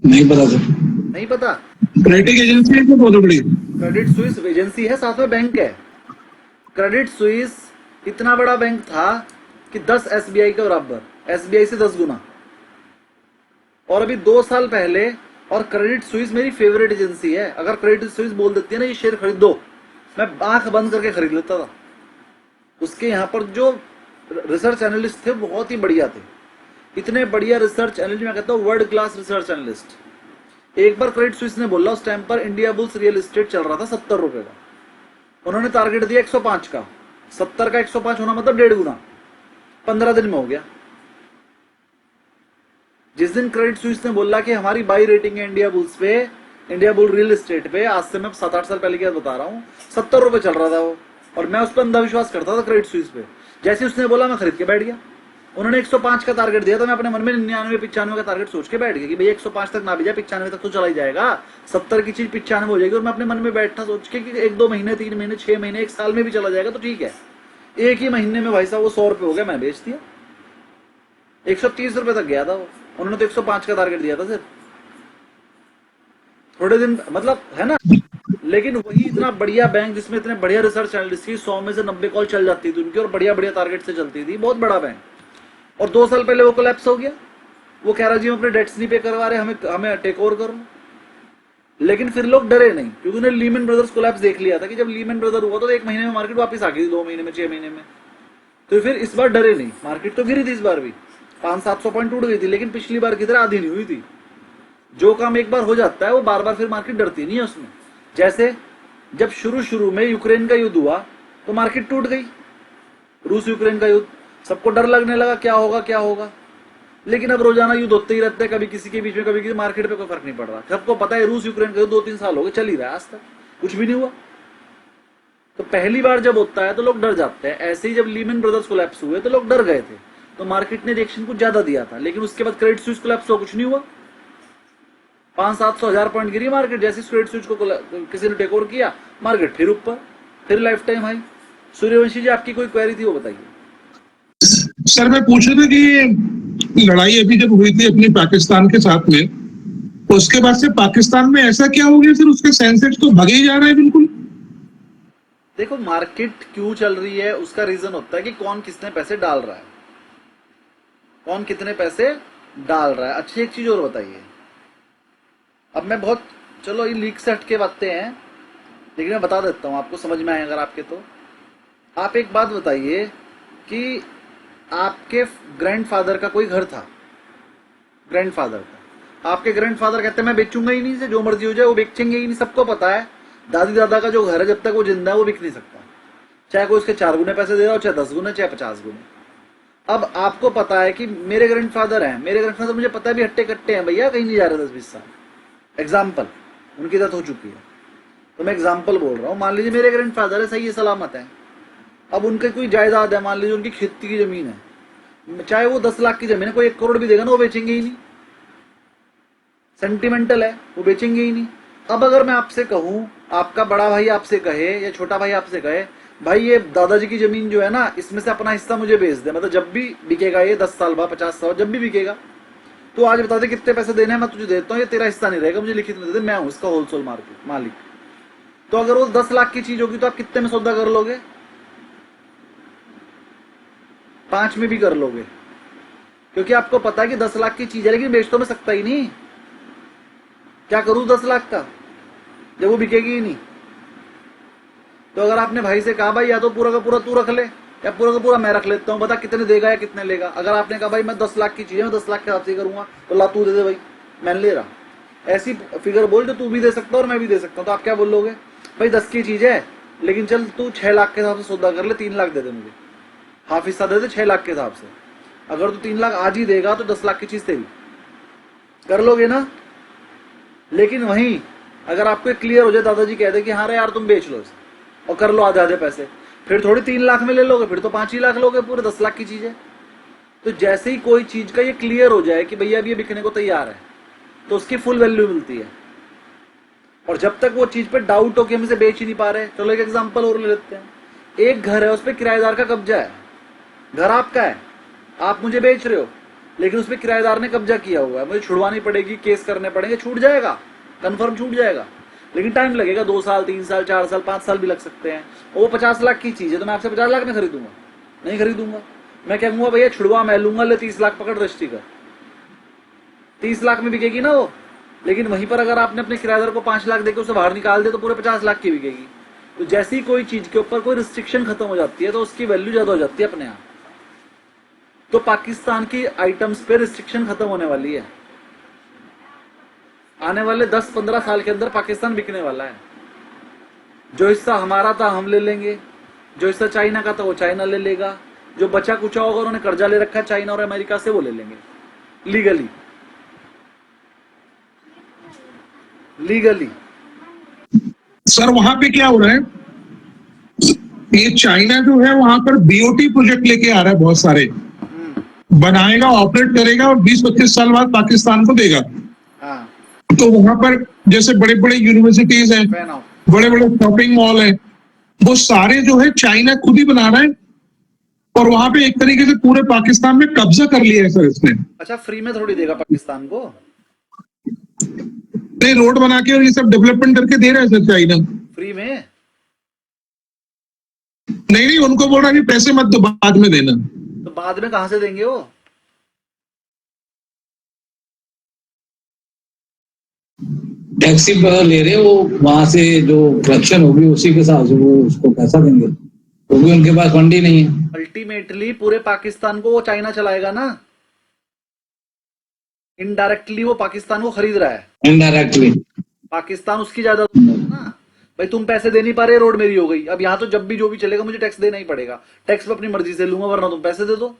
नहीं पता सर। नहीं पता? क्रेडिट एजेंसी है बहुत बड़ी। क्रेडिट स्विस एजेंसी है, साथ में बैंक है। क्रेडिट स्विस इतना बड़ा बैंक था कि 10 SBI के बराबर, SBI से 10 गुना। और अभी 2 साल पहले, और क्रेडिट स्विस मेरी फेवरेट एजेंसी है, अगर क्रेडिट स्विस बोल देती है ना ये शेयर खरीदो, मैं आंख बंद करके खरीद लेता था। उसके यहाँ पर जो रिसर्च एनालिस्ट थे बहुत ही बढ़िया थे, इतने बढ़िया रिसर्च एनालिस्ट, मैं कहता हूँ वर्ल्ड क्लास रिसर्च एनालिस्ट। एक बार क्रेडिट स्विस ने बोला, उस टाइम पर इंडिया बुल्स रियल एस्टेट चल रहा था 70 रुपए का, उन्होंने टारगेट दिया 105 का। 70 का 105 होना मतलब 1.5 गुना, 15 दिन में हो गया। जिस दिन क्रेडिट स्विस ने बोला कि हमारी बाई रेटिंग है इंडिया बुल्स पे, इंडिया बुल रियल एस्टेट पे, आज से मैं 7-8 साल पहले की बात बता रहा हूँ, 70 रुपए चल रहा था वो, और मैं उस पर अंधाविश्वास करता था क्रेडिट स्विस पे। जैसे उसने बोला मैं खरीद के बैठ गया। उन्होंने 105 का टारगेट दिया, तो मैं अपने मन में 99-95 का टारगेट सोच के बैठ गया कि भाई 105 तक ना भी जाए, 95 तक तो चला ही जाएगा। 70 की चीज 95 हो जाएगी, और मैं अपने मन में बैठा सोच के कि 1-2 महीने, 3 महीने, 6 महीने, 1 साल में भी चला जाएगा तो ठीक है। एक ही महीने में भाई साहब वो 100 रुपए हो गया, मैं बेच दिया। 130 रुपए तक गया था वो, उन्होंने तो 105 का टारगेट दिया था सिर्फ। थोड़े दिन मतलब है ना, लेकिन वही इतना बढ़िया बैंक जिसमें इतने बढ़िया रिसर्च एनालिस्ट थी, 100 में से 90 कॉल चल जाती थी उनकी, और बढ़िया बढ़िया टारगेट से चलती थी, बहुत बड़ा बैंक, और 2 साल पहले वो कोलैप्स हो गया। वो कह रहा जी हम अपने डेट्स नहीं पे करवा रहे, हमें टेक ओवर करो। लेकिन फिर लोग डरे नहीं, क्योंकि उन्हें लीमन ब्रदर्स कोलैप्स देख लिया था कि जब लीमन ब्रदर हुआ तो 1 महीने में मार्केट वापस आ गई थी, 2 महीने में, 6 महीने में। तो फिर इस बार डरे नहीं, मार्केट तो गिरी थी इस बार भी, 500-700 पॉइंट टूट गई थी, लेकिन पिछली बार की तरह आधी नहीं हुई थी। जो काम एक बार हो जाता है वो बार बार फिर मार्केट डरती नहीं है उसमें। जैसे जब शुरू में यूक्रेन का युद्ध हुआ तो मार्केट टूट गई, रूस यूक्रेन का युद्ध, सबको डर लगने लगा क्या होगा क्या होगा। लेकिन अब रोजाना युद्ध होते ही रहते हैं, कभी किसी के बीच में, कभी किसी, मार्केट पे कोई फर्क नहीं पड़ रहा। सबको पता है रूस यूक्रेन का युद्ध 2-3 साल हो गए, चल ही रहा है, आज तक कुछ भी नहीं हुआ। तो पहली बार जब होता है तो लोग डर जाते हैं। ऐसे ही जब लीमन ब्रदर्स कोलैप्स हुए तो लोग डर गए थे, तो मार्केट ने रिएक्शन कुछ ज्यादा दिया था। लेकिन उसके बाद क्रेडिट स्विस कोलैप्स हुआ, कुछ नहीं हुआ, 500-700 पॉइंट गिरी मार्केट। जैसे क्रेडिट स्विस को किसी ने टेक ओवर किया, मार्केट फिर ऊपर, फिर लाइफ टाइम हाई। सूर्यवंशी जी आपकी कोई क्वेरी थी वो बताइए। सर मैं पूछ रहा था कि ये लड़ाई अभी जब हुई थी अपनी पाकिस्तान के साथ में, उसके बाद से पाकिस्तान में ऐसा क्या हो गया सर, उसके सेंसेक्स तो भागे ही जा रहा है बिल्कुल। देखो मार्केट क्यों चल रही है उसका रीजन होता है कि कौन कितने पैसे डाल रहा है, कौन कितने पैसे डाल रहा है। अच्छी एक चीज और बताइए, अब मैं बहुत, चलो ये लीक से हटके बातें हैं, लेकिन मैं बता देता हूं आपको, समझ में आए अगर आपके। तो आप एक बात बताइए कि आपके ग्रैंडफादर का कोई घर था, ग्रैंडफादर का, आपके ग्रैंडफादर कहते हैं मैं बेचूंगा ही नहीं, से जो मर्जी हो जाए, वो बेचेंगे ही नहीं, सबको पता है। दादी दादा का जो घर है जब तक वो जिंदा है वो बिक नहीं सकता, चाहे कोई उसके 4 गुने पैसे दे रहा हो, चाहे 10 गुने, चाहे 50 गुने। अब आपको पता है कि मेरे ग्रैंडफादर हैं, मेरे ग्रैंडफादर मुझे पता है भी हट्टे कट्टे हैं भैया, कहीं नहीं जा रहे 10-20 साल, एग्जाम्पल, उनकी डेथ हो चुकी है, तो मैं एग्जाम्पल बोल रहा हूँ। मान लीजिए मेरे ग्रैंडफादर है, सही है, सलामत है। अब उनके कोई जायदाद है, मान लीजिए उनकी खेती की जमीन है, चाहे वो 10 लाख की जमीन है, कोई 1 करोड़ भी देगा ना, वो बेचेंगे ही नहीं, सेंटिमेंटल है, वो बेचेंगे ही नहीं। अब अगर मैं आपसे कहूं, आपका बड़ा भाई आपसे कहे या छोटा भाई आपसे कहे, भाई ये दादाजी की जमीन जो है ना, इसमें से अपना हिस्सा मुझे बेच दे, मतलब जब भी बिकेगा ये 10 साल बाद, 50 साल, जब भी बिकेगा, तो आज बता दे कितने पैसे देने हैं, मैं तुझे देता हूँ, ये तेरा हिस्सा नहीं रहेगा, मुझे लिखित में दे दे, मैं हूं इसका होलसेल मार्केट मालिक। तो अगर वो 10 लाख की चीज होगी तो आप कितने में सौदा कर लोगे? 5 में भी कर लोगे, क्योंकि आपको पता है कि 10 लाख की चीज है, लेकिन बेच तो मैं सकता ही नहीं। क्या करूं 10 लाख का जब वो बिकेगी ही नहीं? तो अगर आपने भाई से कहा भाई या तो पूरा का पूरा तू रख ले, या पूरा का पूरा मैं रख लेता हूं, बता कितने देगा या कितने लेगा। अगर आपने कहा भाई मैं 10 लाख की चीज है, मैं 10 लाख के हिसाब से करूंगा, तो ला तू दे दे भाई, मैं ले रहा। ऐसी फिगर बोल जो तू भी दे सकता और मैं भी दे सकता हूं। तो आप क्या बोलोगे? भाई 10 की चीज है, लेकिन चल तू 6 लाख के हिसाब से सौदा कर ले, 3 लाख दे दे मुझे, हाफ हिस्सा दे दे 6 लाख के हिसाब से। अगर तू 3 लाख आज ही देगा तो 10 लाख की चीज तेरी, कर लोगे ना? लेकिन वहीं अगर आपको क्लियर हो जाए, दादाजी कह दे कि हाँ रे यार तुम बेच लो इसे और कर लो आधे आधे पैसे, फिर थोड़ी 3 लाख में ले लोगे, फिर तो 5 ही लाख लोगे, पूरे 10 लाख की चीज है। तो जैसे ही कोई चीज का ये क्लियर हो जाए कि भैया अब ये बिकने को तैयार है, तो उसकी फुल वैल्यू मिलती है। और जब तक वो चीज पे डाउट हो कि हम इसे बेच ही नहीं पा रहे, चलो एक एग्जांपल और ले लेते हैं। एक घर है, उस पर किराएदार का कब्जा है, घर आपका है, आप मुझे बेच रहे हो, लेकिन उस पर किराएदार ने कब्जा किया हुआ है, मुझे छुड़वानी पड़ेगी, केस करने पड़ेंगे, छूट जाएगा, कंफर्म छूट जाएगा, लेकिन टाइम लगेगा, 2 साल, 3 साल, 4 साल, 5 साल भी लग सकते हैं। और वो 50 लाख की चीज है, तो मैं आपसे 50 लाख में खरीदूंगा? नहीं खरीदूंगा। मैं कहूंगा भैया छुड़वा मैं लूंगा, ले 30 लाख पकड़ रजिस्ट्री कर, 30 लाख में बिकेगी ना वो। लेकिन वहीं पर अगर आपने अपने किराएदार को 5 लाख देकर उसे बाहर निकाल दे तो पूरे 50 लाख की बिकेगी। तो जैसे ही कोई चीज के ऊपर कोई रिस्ट्रिक्शन खत्म हो जाती है तो उसकी वैल्यू ज्यादा हो जाती है अपने आप। तो पाकिस्तान की आइटम्स पे रिस्ट्रिक्शन खत्म होने वाली है। आने वाले 10-15 साल के अंदर पाकिस्तान बिकने वाला है। जो हिस्सा हमारा था हम ले लेंगे, जो हिस्सा चाइना का था वो चाइना ले लेगा, जो बचा कुचा होगा उन्होंने कर्जा ले रखा है चाइना और अमेरिका से वो ले लेंगे लीगली। सर वहां पे क्या हो रहा है, ये चाइना जो है वहां पर बीओटी प्रोजेक्ट लेके आ रहा है, बहुत सारे बनाएगा, ऑपरेट करेगा और 20-25 साल बाद पाकिस्तान को देगा। हाँ, तो वहां पर जैसे बड़े बड़े यूनिवर्सिटीज हैं, फैन ऑफ। बड़े बड़े शॉपिंग मॉल हैं, वो सारे जो है चाइना खुद ही बना रहा है और वहां पे एक तरीके से पूरे पाकिस्तान में कब्जा कर लिया है सर इसने। अच्छा, फ्री में थोड़ी देगा पाकिस्तान को। नहीं, रोड बना के और ये सब डेवलपमेंट करके दे रहा है सर चाइना। फ्री में नहीं नहीं, उनको बोल रहा है कि पैसे मत दो, बाद में देना। तो बाद में कहां से देंगे वो? टैक्सी पर ले रहे वो, वहां से जो कलेक्शन होगी उसी के हिसाब से वो उसको पैसा देंगे, क्योंकि उनके पास फंड ही नहीं है। अल्टीमेटली पूरे पाकिस्तान को वो चाइना चलाएगा ना, इनडायरेक्टली वो पाकिस्तान को खरीद रहा है। इनडायरेक्टली पाकिस्तान उसकी ज्यादा ना, भाई तुम पैसे दे नहीं पा रहे, रोड मेरी हो गई, अब यहाँ तो जब भी जो भी चलेगा मुझे टैक्स देना ही पड़ेगा, टैक्स पे अपनी मर्जी से लूंगा वरना तुम पैसे दे दो,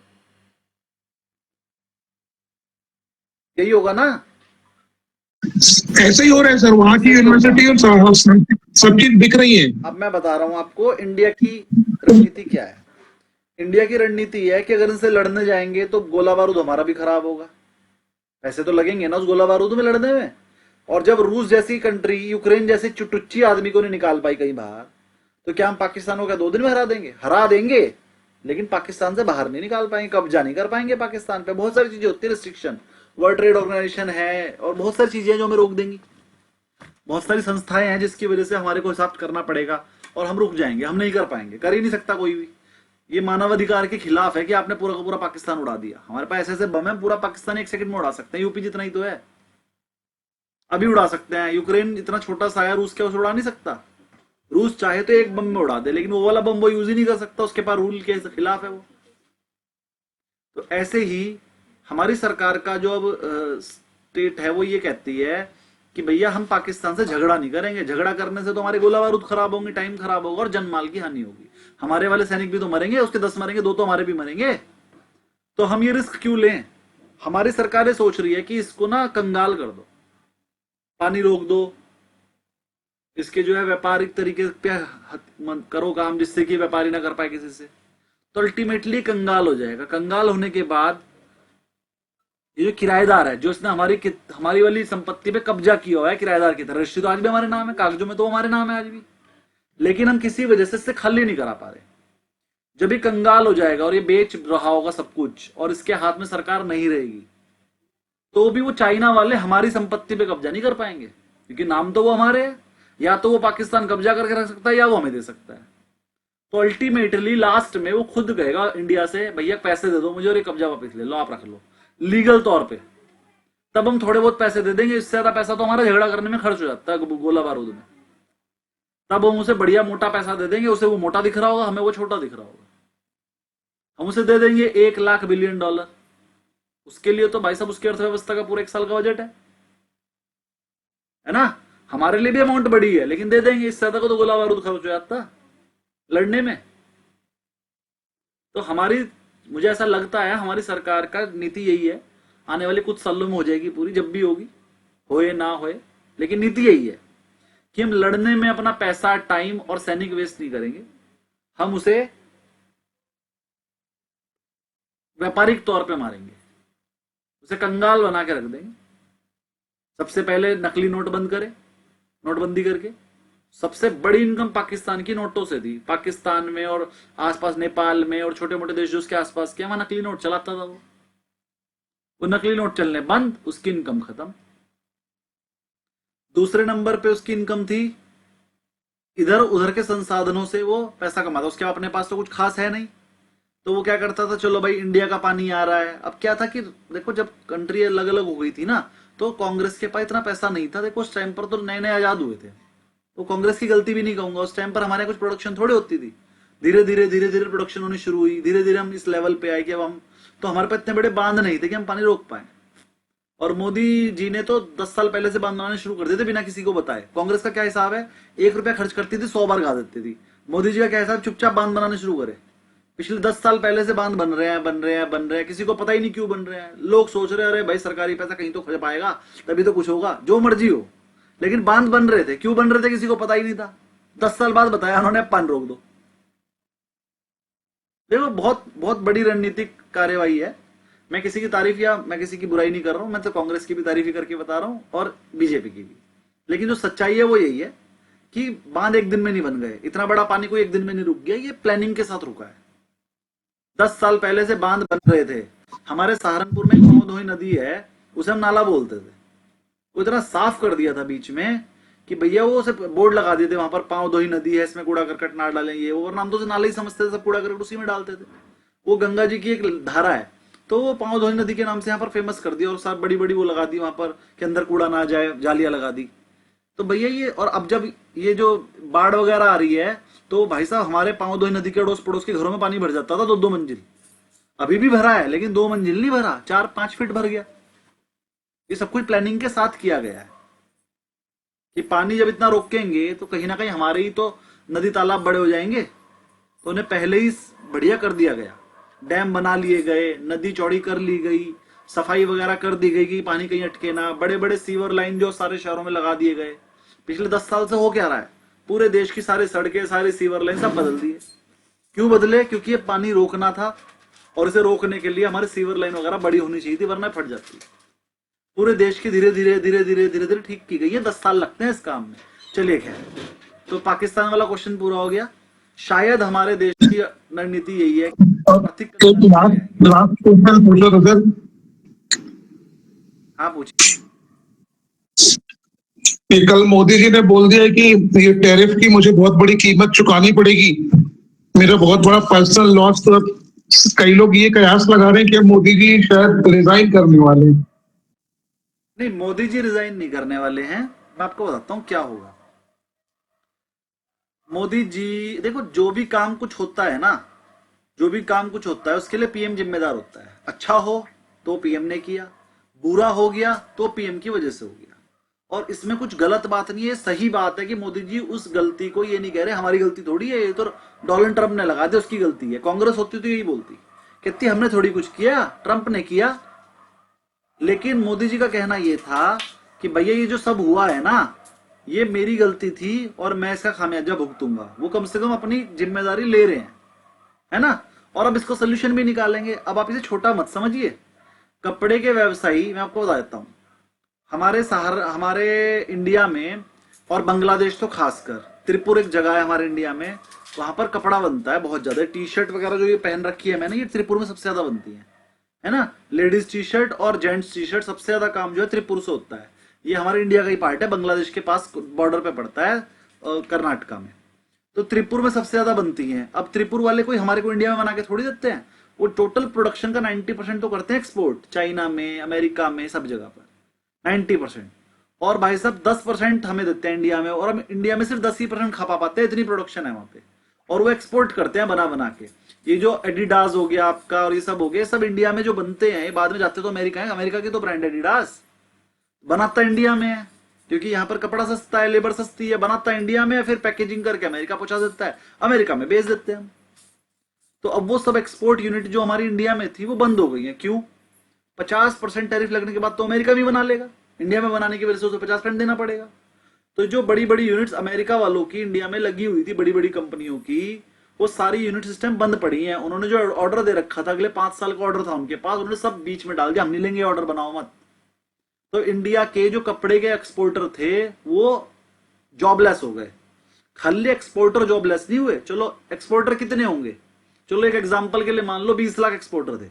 यही होगा ना। ऐसे ही हो रहा है सर, वहां की यूनिवर्सिटी और सब चीज बिक रही है। अब मैं बता रहा हूं आपको इंडिया की रणनीति क्या है। इंडिया की रणनीति है कि अगर इनसे लड़ने जाएंगे तो गोला बारूद हमारा भी खराब होगा, पैसे तो लगेंगे ना उस गोला बारूद में लड़ने में। और जब रूस जैसी कंट्री यूक्रेन जैसे चुटुच्ची आदमी को नहीं निकाल पाई कहीं बाहर, तो क्या हम पाकिस्तान को क्या 2 दिन में हरा देंगे? हरा देंगे, लेकिन पाकिस्तान से बाहर नहीं निकाल पाएंगे, कब्जा नहीं कर पाएंगे पाकिस्तान पे। बहुत सारी चीजें होती है, रिस्ट्रिक्शन, वर्ल्ड ट्रेड ऑर्गेनाइजेशन है और बहुत सारी चीजें जो हमें रोक देंगी, बहुत सारी संस्थाएं हैं जिसकी वजह से हमारे को हिसाब करना पड़ेगा और हम रुक जाएंगे, हम नहीं कर पाएंगे, कर ही नहीं सकता कोई भी। ये मानवाधिकार के खिलाफ है कि आपने पूरा का पूरा पाकिस्तान उड़ा दिया। हमारे पास ऐसे ऐसे बम है, पूरा पाकिस्तान 1 सेकंड में उड़ा सकते हैं, यूपी जितना ही तो है, अभी उड़ा सकते हैं। यूक्रेन इतना छोटा सा है, रूस क्या उसे उड़ा नहीं सकता? रूस चाहे तो एक बम में उड़ा दे, लेकिन वो वाला बम वो यूज ही नहीं कर सकता, उसके पास रूल के खिलाफ है वो। तो ऐसे ही हमारी सरकार का जो अब स्टेट है वो ये कहती है कि भैया हम पाकिस्तान से झगड़ा नहीं करेंगे, झगड़ा करने से तो हमारे गोला बारूद खराब होंगे, टाइम खराब होगा और जनमाल की हानि होगी, हमारे वाले सैनिक भी तो मरेंगे, उसके 10 मरेंगे, 2 तो हमारे भी मरेंगे, तो हम ये रिस्क क्यों लें? हमारी सरकारें सोच रही है कि इसको ना कंगाल कर दो, पानी रोक दो, इसके जो है व्यापारिक तरीके पे करो काम जिससे कि व्यापारी ना कर पाए किसी से, तो अल्टीमेटली कंगाल हो जाएगा। कंगाल होने के बाद ये जो किराएदार है, जो इसने हमारी वाली संपत्ति पे कब्जा किया हुआ है किराएदार की तरह, रजिस्ट्री तो आज भी हमारे नाम है, कागजों में तो हमारे नाम है आज भी, लेकिन हम किसी वजह से इससे खाली नहीं करा पा रहे। जब ये कंगाल हो जाएगा और ये बेच रहा होगा सब कुछ और इसके हाथ में सरकार नहीं रहेगी, तो भी वो चाइना वाले हमारी संपत्ति पे कब्जा नहीं कर पाएंगे, क्योंकि नाम तो वो हमारे है। या तो वो पाकिस्तान कब्जा करके रख सकता है या वो हमें दे सकता है। तो अल्टीमेटली लास्ट में वो खुद कहेगा इंडिया से, भैया पैसे दे दो मुझे और ये कब्जा वापस ले लो, आप रख लो लीगल तौर पे, तब हम थोड़े बहुत पैसे दे देंगे। इससे ज्यादा पैसा तो हमारा झगड़ा करने में खर्च हो जाता है गोला बारूद में, तब हम उसे बढ़िया मोटा पैसा दे देंगे, उसे वो मोटा दिख रहा होगा, हमें वो छोटा दिख रहा होगा। हम उसे दे देंगे $1 लाख बिलियन, उसके लिए तो भाई साहब उसकी अर्थव्यवस्था का पूरा 1 साल का बजट है ना। हमारे लिए भी अमाउंट बड़ी है, लेकिन दे देंगे, इससे ज्यादा को तो गोला बारूद खर्च हो जाता लड़ने में। तो मुझे ऐसा लगता है हमारी सरकार का नीति यही है, आने वाले कुछ सालों में हो जाएगी पूरी, जब भी होगी, होए ना होए, लेकिन नीति यही है कि हम लड़ने में अपना पैसा, टाइम और सैनिक वेस्ट नहीं करेंगे, हम उसे व्यापारिक तौर पे मारेंगे, उसे कंगाल बना के रख देंगे। सबसे पहले नकली नोट बंद करें, नोटबंदी करके। सबसे बड़ी इनकम पाकिस्तान की नोटों से थी, पाकिस्तान में और आसपास नेपाल में और छोटे मोटे देश जो उसके आसपास के, वहां नकली नोट चलाता था वो नकली नोट चलने बंद, उसकी इनकम खत्म। दूसरे नंबर पे उसकी इनकम थी इधर उधर के संसाधनों से वो पैसा कमाता, उसके अपने पास तो कुछ खास है नहीं, तो वो क्या करता था, चलो भाई इंडिया का पानी आ रहा है। अब क्या था कि देखो जब कंट्री अलग अलग हो गई थी ना, तो कांग्रेस के पास इतना पैसा नहीं था। देखो उस टाइम पर तो नए नए आजाद हुए थे, तो कांग्रेस की गलती भी नहीं कहूंगा, उस टाइम पर हमारे कुछ प्रोडक्शन थोड़ी होती थी, धीरे धीरे प्रोडक्शन होनी शुरू हुई, धीरे धीरे हम इस लेवल पे आए कि अब हम, तो हमारे पास इतने बड़े बांध नहीं थे कि हम पानी रोक पाए। और मोदी जी ने तो 10 साल पहले से बांध बनाने शुरू कर दिए थे बिना किसी को बताए। कांग्रेस का क्या हिसाब है, 1 रुपया खर्च करती थी 100 बार गा देती थी। मोदी जी का क्या हिसाब, चुपचाप बांध बनाने शुरू करे। पिछले 10 साल पहले से बांध बन रहे हैं, किसी को पता ही नहीं क्यों बन रहे हैं। लोग सोच रहे हैं अरे भाई सरकारी पैसा कहीं तो खर्च पाएगा, तभी तो कुछ होगा, जो मर्जी हो, लेकिन बांध बन रहे थे, क्यों बन रहे थे किसी को पता ही नहीं था। 10 साल बाद बताया उन्होंने, अब पानी रोक दो। देखो बहुत बहुत बड़ी रणनीतिक कार्यवाही है। मैं किसी की तारीफ या मैं किसी की बुराई नहीं कर रहा हूं, मैं तो कांग्रेस की भी तारीफ ही करके बता रहा हूं और बीजेपी की भी। लेकिन जो सच्चाई है वो यही है कि बांध एक दिन में नहीं बन गए, इतना बड़ा पानी कोई एक दिन में नहीं रुक गया, ये प्लानिंग के साथ रुका है। 10 साल पहले से बांध बन रहे थे। हमारे सहारनपुर में पाँवधोई नदी है, उसे हम नाला बोलते थे, वो इतना साफ कर दिया था बीच में कि भैया वो उसे बोर्ड लगा दिए थे वहां पर, पाँवधोई नदी है, इसमें कूड़ा करकट ना डालें, ये वो, वरना हम तो उसे नाला ही समझते थे, सब कूड़ा करकट उसी में डालते थे। वो गंगा जी की एक धारा है, तो वो पाँवधोई नदी के नाम से यहाँ पर फेमस कर दिया और सब बड़ी बड़ी वो लगा दी वहां पर कि अंदर कूड़ा ना जाए, जालियां लगा दी। तो भैया ये, और अब जब ये जो बाढ़ वगैरह आ रही है तो भाई साहब हमारे पाँवधोई नदी के अड़ोस पड़ोस के घरों में पानी भर जाता था 2-2 मंजिल, अभी भी भरा है लेकिन 2 मंजिल नहीं भरा, 4-5 फीट भर गया। ये सब कुछ प्लानिंग के साथ किया गया है कि पानी जब इतना रोकेंगे तो कहीं ना कहीं हमारे ही तो नदी तालाब बड़े हो जाएंगे। तो उन्हें पहले ही बढ़िया कर दिया गया, डैम बना लिए गए, नदी चौड़ी कर ली गई, सफाई वगैरह कर दी गई कि पानी कहीं अटके ना, बड़े बड़े सीवर लाइन जो सारे शहरों में लगा दिए गए। पिछले 10 साल से हो क्या रहा है, पूरे देश की सारी सड़कें, सारे सीवर लाइन सब बदल दिए। क्यों बदले, क्योंकि ये पानी रोकना था और इसे रोकने के लिए हमारे सीवर लाइन वगैरह बड़ी होनी चाहिए थी, वरना फट जाती। पूरे देश की धीरे धीरे ठीक की गई है, 10 साल लगते हैं इस काम में। चलिए खैर, तो पाकिस्तान वाला क्वेश्चन पूरा हो गया। शायद हमारे देश की रणनीति यही है कि लास्ट क्वेश्चन पूछो तो सर। हाँ पूछिए। कि कल मोदी जी ने बोल दिया कि ये टैरिफ की मुझे बहुत बड़ी कीमत चुकानी पड़ेगी, मेरा बहुत बड़ा पर्सनल लॉस। तो कई लोग ये कयास लगा रहे हैं कि मोदी जी शायद रिजाइन करने वाले हैं। नहीं, मोदी जी रिजाइन नहीं करने वाले हैं। मैं आपको बताता हूं क्या होगा। मोदी जी देखो, जो भी काम कुछ होता है ना, जो भी काम कुछ होता है उसके लिए पीएम जिम्मेदार होता है। अच्छा हो तो पीएम ने किया, बुरा हो गया तो पीएम की वजह से हो गया। और इसमें कुछ गलत बात नहीं है, सही बात है कि मोदी जी उस गलती को ये नहीं कह रहे हमारी गलती थोड़ी है, ये तो डोनाल्ड ट्रंप ने लगा दिया उसकी गलती है। कांग्रेस होती तो यही बोलती, कहती हमने थोड़ी कुछ किया, ट्रंप ने किया। लेकिन मोदी जी का कहना यह था कि भैया ये जो सब हुआ है ना, ये मेरी गलती थी और मैं इसका खामियाजा भुगतूंगा। वो कम से कम अपनी जिम्मेदारी ले रहे हैं, है ना। और अब इसको सोल्यूशन भी निकालेंगे। अब आप इसे छोटा मत समझिए। कपड़े के व्यवसायी, मैं आपको बता देता हूं, हमारे इंडिया में और बांग्लादेश तो खासकर, त्रिपुर एक जगह है हमारे इंडिया में, वहां पर कपड़ा बनता है बहुत ज्यादा। टी शर्ट वगैरह जो ये पहन रखी है मैंने, ये त्रिपुर में सबसे ज्यादा बनती है ना। लेडीज टी शर्ट और जेंट्स टी शर्ट, सबसे ज्यादा काम जो है त्रिपुर से होता है। ये हमारे इंडिया का ही पार्ट है, बांग्लादेश के पास बॉर्डर पे पड़ता है, कर्नाटका में। तो त्रिपुर में सबसे ज्यादा बनती हैं। अब त्रिपुर वाले कोई हमारे को इंडिया में बना के थोड़ी देते हैं, वो टोटल प्रोडक्शन का 90% तो करते हैं एक्सपोर्ट, चाइना में, अमेरिका में, सब जगह पर 90%। और भाई साहब 10% हमें देते हैं इंडिया में, और हम इंडिया में सिर्फ 10% खा पाते हैं, इतनी प्रोडक्शन है वहां पे। और वो एक्सपोर्ट करते हैं बना बना के। ये जो एडिडास हो गया आपका और ये सब हो गया, सब इंडिया में जो बनते हैं, बाद में जाते तो अमेरिका है। अमेरिका की तो ब्रांड एडिडास, बनाता इंडिया में है क्योंकि यहाँ पर कपड़ा सस्ता है, लेबर सस्ती है, बनाता इंडिया में, फिर पैकेजिंग करके अमेरिका पहुंचा देता है, अमेरिका में बेच देते हैं हम। तो अब वो सब एक्सपोर्ट यूनिट जो हमारी इंडिया में थी वो बंद हो गई है। क्यों? 50% टैरिफ लगने के बाद तो अमेरिका भी बना लेगा, इंडिया में बनाने की वजह से उसे 50% देना पड़ेगा। तो जो बड़ी बड़ी यूनिट्स अमेरिका वालों की इंडिया में लगी हुई थी, बड़ी बड़ी कंपनियों की, वो सारी यूनिट सिस्टम बंद पड़ी हैं। उन्होंने जो ऑर्डर दे रखा था, अगले 5 साल का ऑर्डर था उनके पास, उन्होंने सब बीच में डाल दिया, हम नहीं लेंगे ऑर्डर, बनाओ मत। तो इंडिया के जो कपड़े के एक्सपोर्टर थे वो जॉबलेस हो गए। खाली एक्सपोर्टर जॉबलेस नहीं हुए, चलो एक्सपोर्टर कितने होंगे, चलो एक एग्जांपल के लिए मान लो 20 लाख एक्सपोर्टर थे,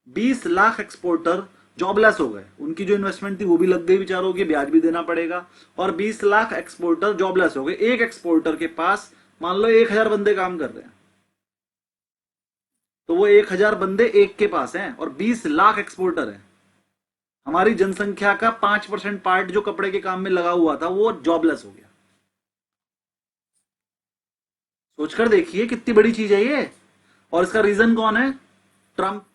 20 लाख एक्सपोर्टर जॉबलेस हो गए। उनकी जो इन्वेस्टमेंट थी वो भी लग गई बेचारों की, ब्याज भी देना पड़ेगा, और 20 लाख एक्सपोर्टर जॉबलेस हो गए। एक एक्सपोर्टर के पास मान लो 1000 बंदे काम कर रहे हैं, तो वो 1000 बंदे एक के पास हैं और 20 लाख एक्सपोर्टर हैं। हमारी जनसंख्या का 5% पार्ट जो कपड़े के काम में लगा हुआ था वो जॉबलेस हो गया। सोचकर देखिए कितनी बड़ी चीज है ये। और इसका रीजन कौन है? ट्रंप।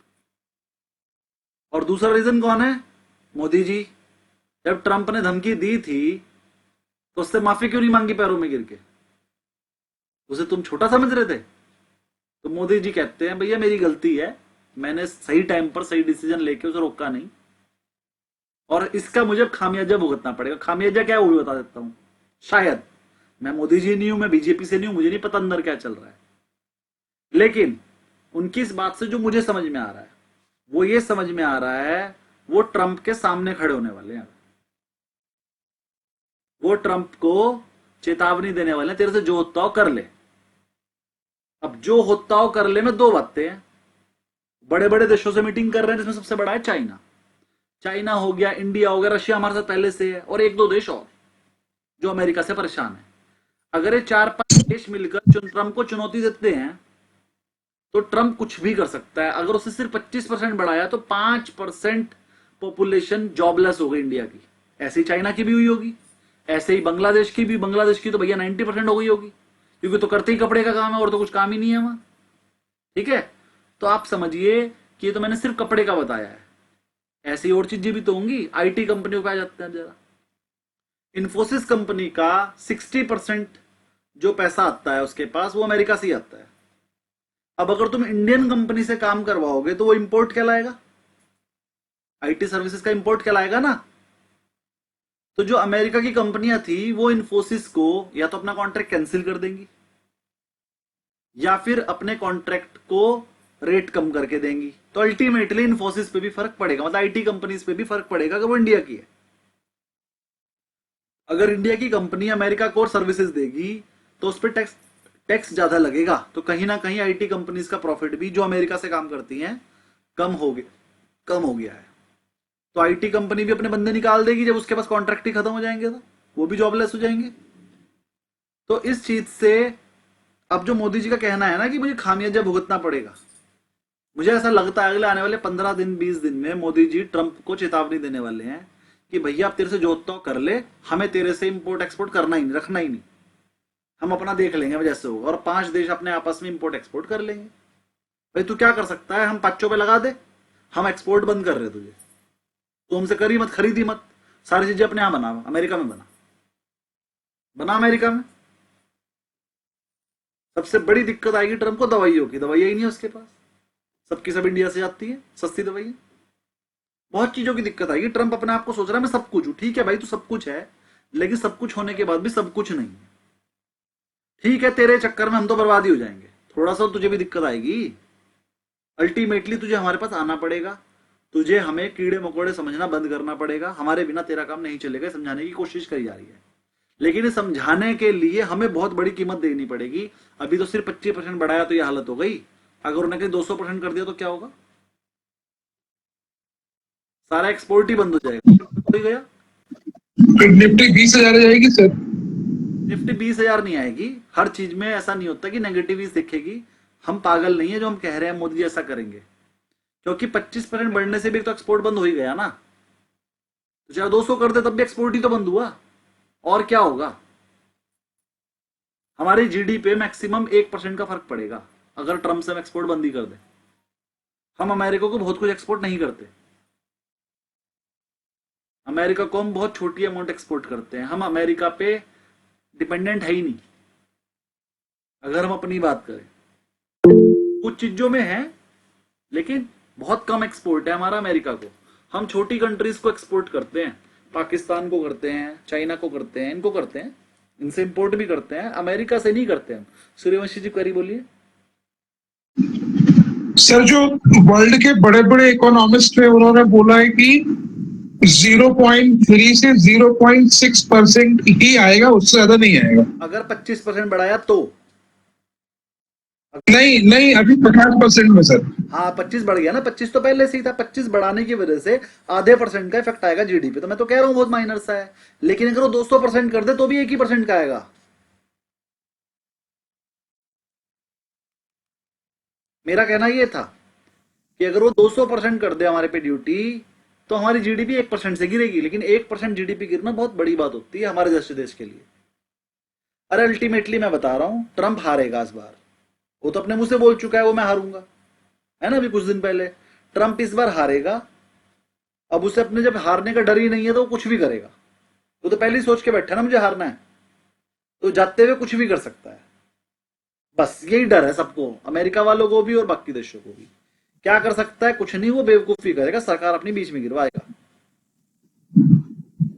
और दूसरा रीजन कौन है? मोदी जी। जब ट्रंप ने धमकी दी थी तो उससे माफी क्यों नहीं मांगी पैरों में गिर के? उसे तुम छोटा समझ रहे थे? तो मोदी जी कहते हैं भैया मेरी गलती है, मैंने सही टाइम पर सही डिसीजन लेके उसे रोका नहीं, और इसका मुझे खामियाजा भुगतना पड़ेगा। खामियाजा क्या है वो भी बता देता हूं। शायद मैं मोदी जी नहीं हूं, मैं बीजेपी से नहीं हूं, मुझे नहीं पता अंदर क्या चल रहा है, लेकिन उनकी इस बात से जो मुझे समझ में आ रहा है वो ये समझ में आ रहा है वो ट्रंप के सामने खड़े होने वाले हैं। वो ट्रंप को चेतावनी देने वाले हैं, तेरे से जो होता हो कर ले। अब जो होता हो कर ले में दो बातें हैं। बड़े बड़े देशों से मीटिंग कर रहे हैं जिसमें सबसे बड़ा है चाइना। चाइना हो गया, इंडिया हो गया, रशिया हमारे साथ पहले से है, और एक दो देश और जो अमेरिका से परेशान है। अगर ये 4-5 देश मिलकर ट्रंप को चुनौती देते हैं तो ट्रंप कुछ भी कर सकता है। अगर उसने सिर्फ 25% बढ़ाया तो 5% पॉपुलेशन जॉबलेस हो गई इंडिया की। ऐसे ही चाइना की भी हुई होगी, ऐसे ही बांग्लादेश की भी। बांग्लादेश की तो भैया 90% हो गई होगी, क्योंकि तो करते ही कपड़े का काम है और तो कुछ काम ही नहीं है वहां। ठीक है, तो आप समझिए कि ये तो मैंने सिर्फ कपड़े का बताया है, ऐसी और चीजें भी तो होंगी। आईटी कंपनियों पे आ जाते हैं जरा। इन्फोसिस कंपनी का 60% जो पैसा आता है उसके पास वो अमेरिका से ही आता है। अब अगर तुम इंडियन कंपनी से काम करवाओगे तो वो इंपोर्ट कहलाएगा, आईटी सर्विसेज का इंपोर्ट कहलाएगा ना। तो जो अमेरिका की कंपनियां थी वो इन्फोसिस को या तो अपना कॉन्ट्रैक्ट कैंसिल कर देंगी या फिर अपने कॉन्ट्रैक्ट को रेट कम करके देंगी। तो अल्टीमेटली इन्फोसिस पे भी फर्क पड़ेगा, मतलब आईटी कंपनीज पे भी फर्क पड़ेगा अगर वो इंडिया की है। अगर इंडिया की कंपनी अमेरिका को सर्विसेज देगी तो उस पर टैक्स ज्यादा लगेगा, तो कहीं ना कहीं आईटी कंपनीज का प्रॉफिट भी जो अमेरिका से काम करती हैं कम हो गया है। तो आईटी कंपनी भी अपने बंदे निकाल देगी जब उसके पास कॉन्ट्रैक्ट ही खत्म हो जाएंगे, तो वो भी जॉबलेस हो जाएंगे। तो इस चीज से अब जो मोदी जी का कहना है ना कि मुझे खामियाजा भुगतना पड़ेगा, मुझे ऐसा लगता है अगले आने वाले 15 दिन 20 दिन में मोदी जी ट्रंप को चेतावनी देने वाले हैं कि भैया अब तेरे से जो होता हो कर ले, हमें तेरे से इंपोर्ट एक्सपोर्ट करना ही नहीं, रखना ही नहीं, हम अपना देख लेंगे जैसे होगा। और 5 देश अपने आपस में इंपोर्ट एक्सपोर्ट कर लेंगे। भाई तू क्या कर सकता है? हम पाँचों पे लगा दे, हम एक्सपोर्ट बंद कर रहे तुझे, तो हमसे करी मत, खरीदी मत, सारी चीजें अपने यहां बना, अमेरिका में बना अमेरिका में। सबसे बड़ी दिक्कत आएगी ट्रंप को दवाइयों की, दवाइयां ही नहीं है उसके पास, सबकी सब इंडिया से जाती है सस्ती दवाइयां। बहुत चीजों की दिक्कत आएगी। ट्रंप अपने आप को सोच रहा है मैं सब कुछ हूं। ठीक है भाई तू सब कुछ है, लेकिन सब कुछ होने के बाद भी सब कुछ नहीं है। ठीक है, तेरे चक्कर में हम तो बर्बाद ही हो जाएंगे, थोड़ा सा तुझे भी दिक्कत आएगी। अल्टीमेटली तुझे हमारे पास आना पड़ेगा, तुझे हमें कीड़े मकोड़े समझना बंद करना पड़ेगा। हमारे बिना तेरा काम नहीं चलेगा, समझाने की कोशिश करी जा रही है, लेकिन समझाने के लिए हमें बहुत बड़ी कीमत देनी पड़ेगी। अभी तो सिर्फ 25% बढ़ाया तो यह हालत हो गई, अगर उन्हें कहीं 200% कर दिया तो क्या होगा? सारा एक्सपोर्ट ही बंद हो जाएगा। गया निफ्टी 20,000 जाएगी सर। निफ्टी 20,000 नहीं आएगी। हर चीज में ऐसा नहीं होता कि नेगेटिव ही दिखेगी। हम पागल नहीं है जो हम कह रहे हैं मोदी जी ऐसा करेंगे, क्योंकि 25% बढ़ने से भी तो एक्सपोर्ट बंद हो ही गया ना। तो चाहे 200 कर दे तब भी एक्सपोर्ट ही तो बंद हुआ, और क्या होगा? हमारी जीडी पे मैक्सिमम 1% का फर्क पड़ेगा अगर ट्रंप से हम एक्सपोर्ट बंद ही कर दे। हम अमेरिका को बहुत कुछ एक्सपोर्ट नहीं करते, अमेरिका को हम बहुत छोटी अमाउंट एक्सपोर्ट करते हैं। हम अमेरिका पे डिपेंडेंट है ही नहीं। अगर हम अपनी बात करें कुछ चीजों में है, लेकिन बहुत कम एक्सपोर्ट है हमारा अमेरिका को। हम छोटी कंट्रीज को एक्सपोर्ट करते हैं, पाकिस्तान को करते हैं, चाइना को करते हैं, इनको करते हैं, इनसे इंपोर्ट भी करते हैं, अमेरिका से नहीं करते हम। सूर्यवंशी जी करी बोलिए। सर जो वर्ल्ड के बड़े बड़े इकोनॉमिस्ट है उन्होंने बोला है कि 0.3 से 0.6% ही आएगा, उससे ज्यादा नहीं आएगा। अगर 25% बढ़ाया तो नहीं अभी 50% में सर। हाँ 25 बढ़ गया ना, 25 तो पहले से ही था। 25 बढ़ाने की वजह से आधे % का इफेक्ट आएगा जीडीपी। तो मैं तो कह रहा हूं बहुत माइनर सा है, लेकिन अगर वो 200% कर दे तो भी 1% का आएगा। मेरा कहना ये था कि अगर वो 200% कर दे हमारे पे ड्यूटी तो हमारी जीडीपी 1% से गिरेगी, लेकिन 1% जीडीपी गिरना बहुत बड़ी बात होती है हमारे जैसे देश के लिए। अरे अल्टीमेटली मैं बता रहा हूं, ट्रंप हारेगा इस बार। वो तो अपने मुंह से बोल चुका है वो मैं हारूंगा, है ना, अभी कुछ दिन पहले। ट्रंप इस बार हारेगा। अब उसे अपने जब हारने का डर ही नहीं है तो वो कुछ भी करेगा। वो तो पहले ही सोच के बैठा ना मुझे हारना है, तो जाते हुए कुछ भी कर सकता है। बस यही डर है सबको, अमेरिका वालों को भी और बाकी देशों को भी। क्या कर सकता है? कुछ नहीं, वो बेवकूफी करेगा, सरकार अपनी बीच में गिरवाएगा।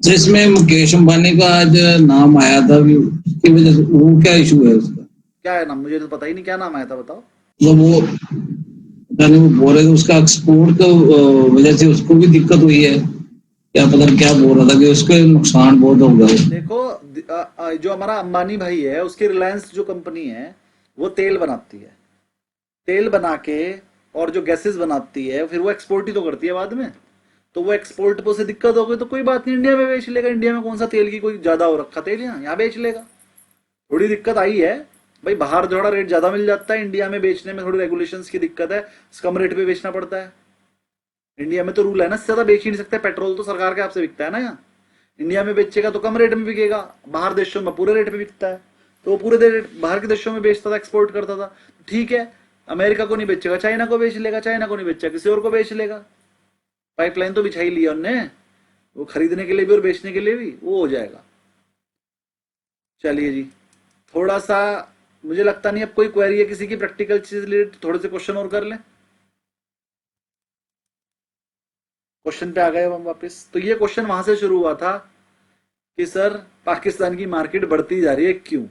तो इसमें मुकेश अंबानी का आज नाम आया था, उसकी वजह से वो क्या इशू है उसका? क्या है नाम? मुझे तो पता ही नहीं क्या नाम आया था, बताओ। तो वो पता नहीं, वो बोल रहे थे उसका एक्सपोर्ट की वजह से उसको भी दिक्कत हुई है, क्या पता क्या बोल रहा था कि उसके नुकसान बहुत होगा। देखो जो हमारा अंबानी भाई है, उसकी रिलायंस जो कंपनी है वो तेल बनाती है। तेल बना के और जो गैसेस बनाती है फिर वो एक्सपोर्ट ही तो करती है बाद में। तो वो एक्सपोर्ट पे उसे दिक्कत हो गई तो कोई बात नहीं, इंडिया में बेच लेगा। इंडिया में कौन सा तेल की कोई ज्यादा हो रखा तेल, यहाँ बेच लेगा। थोड़ी दिक्कत आई है भाई, बाहर थोड़ा रेट ज्यादा मिल जाता है, इंडिया में बेचने में थोड़ी रेगुलेशंस की दिक्कत है, कम रेट पे बेचना पड़ता है। इंडिया में तो रूल है ना, इससे ज्यादा बेच ही नहीं सकते। पेट्रोल तो सरकार के आपसे बिकता है ना, यहाँ इंडिया में बेचेगा तो कम रेट में बिकेगा, बाहर देशों में पूरे रेट पे बिकता है। तो वो पूरे रेट बाहर के देशों में बेचता था, एक्सपोर्ट करता था। ठीक है, अमेरिका को नहीं बेचेगा, चाइना को बेच लेगा, चाइना को नहीं बेचेगा किसी और को बेच लेगा। पाइपलाइन तो बिछाई लिया उनने, वो खरीदने के लिए भी और बेचने के लिए भी, वो हो जाएगा। चलिए जी, थोड़ा सा मुझे लगता नहीं अब कोई क्वेरी है किसी की प्रैक्टिकल चीज रिलेटेड, थोड़े से क्वेश्चन और कर लें। क्वेश्चन पे आ गए हम वापस। तो ये क्वेश्चन वहां से शुरू हुआ था कि सर पाकिस्तान की मार्केट बढ़ती जा रही है क्यों?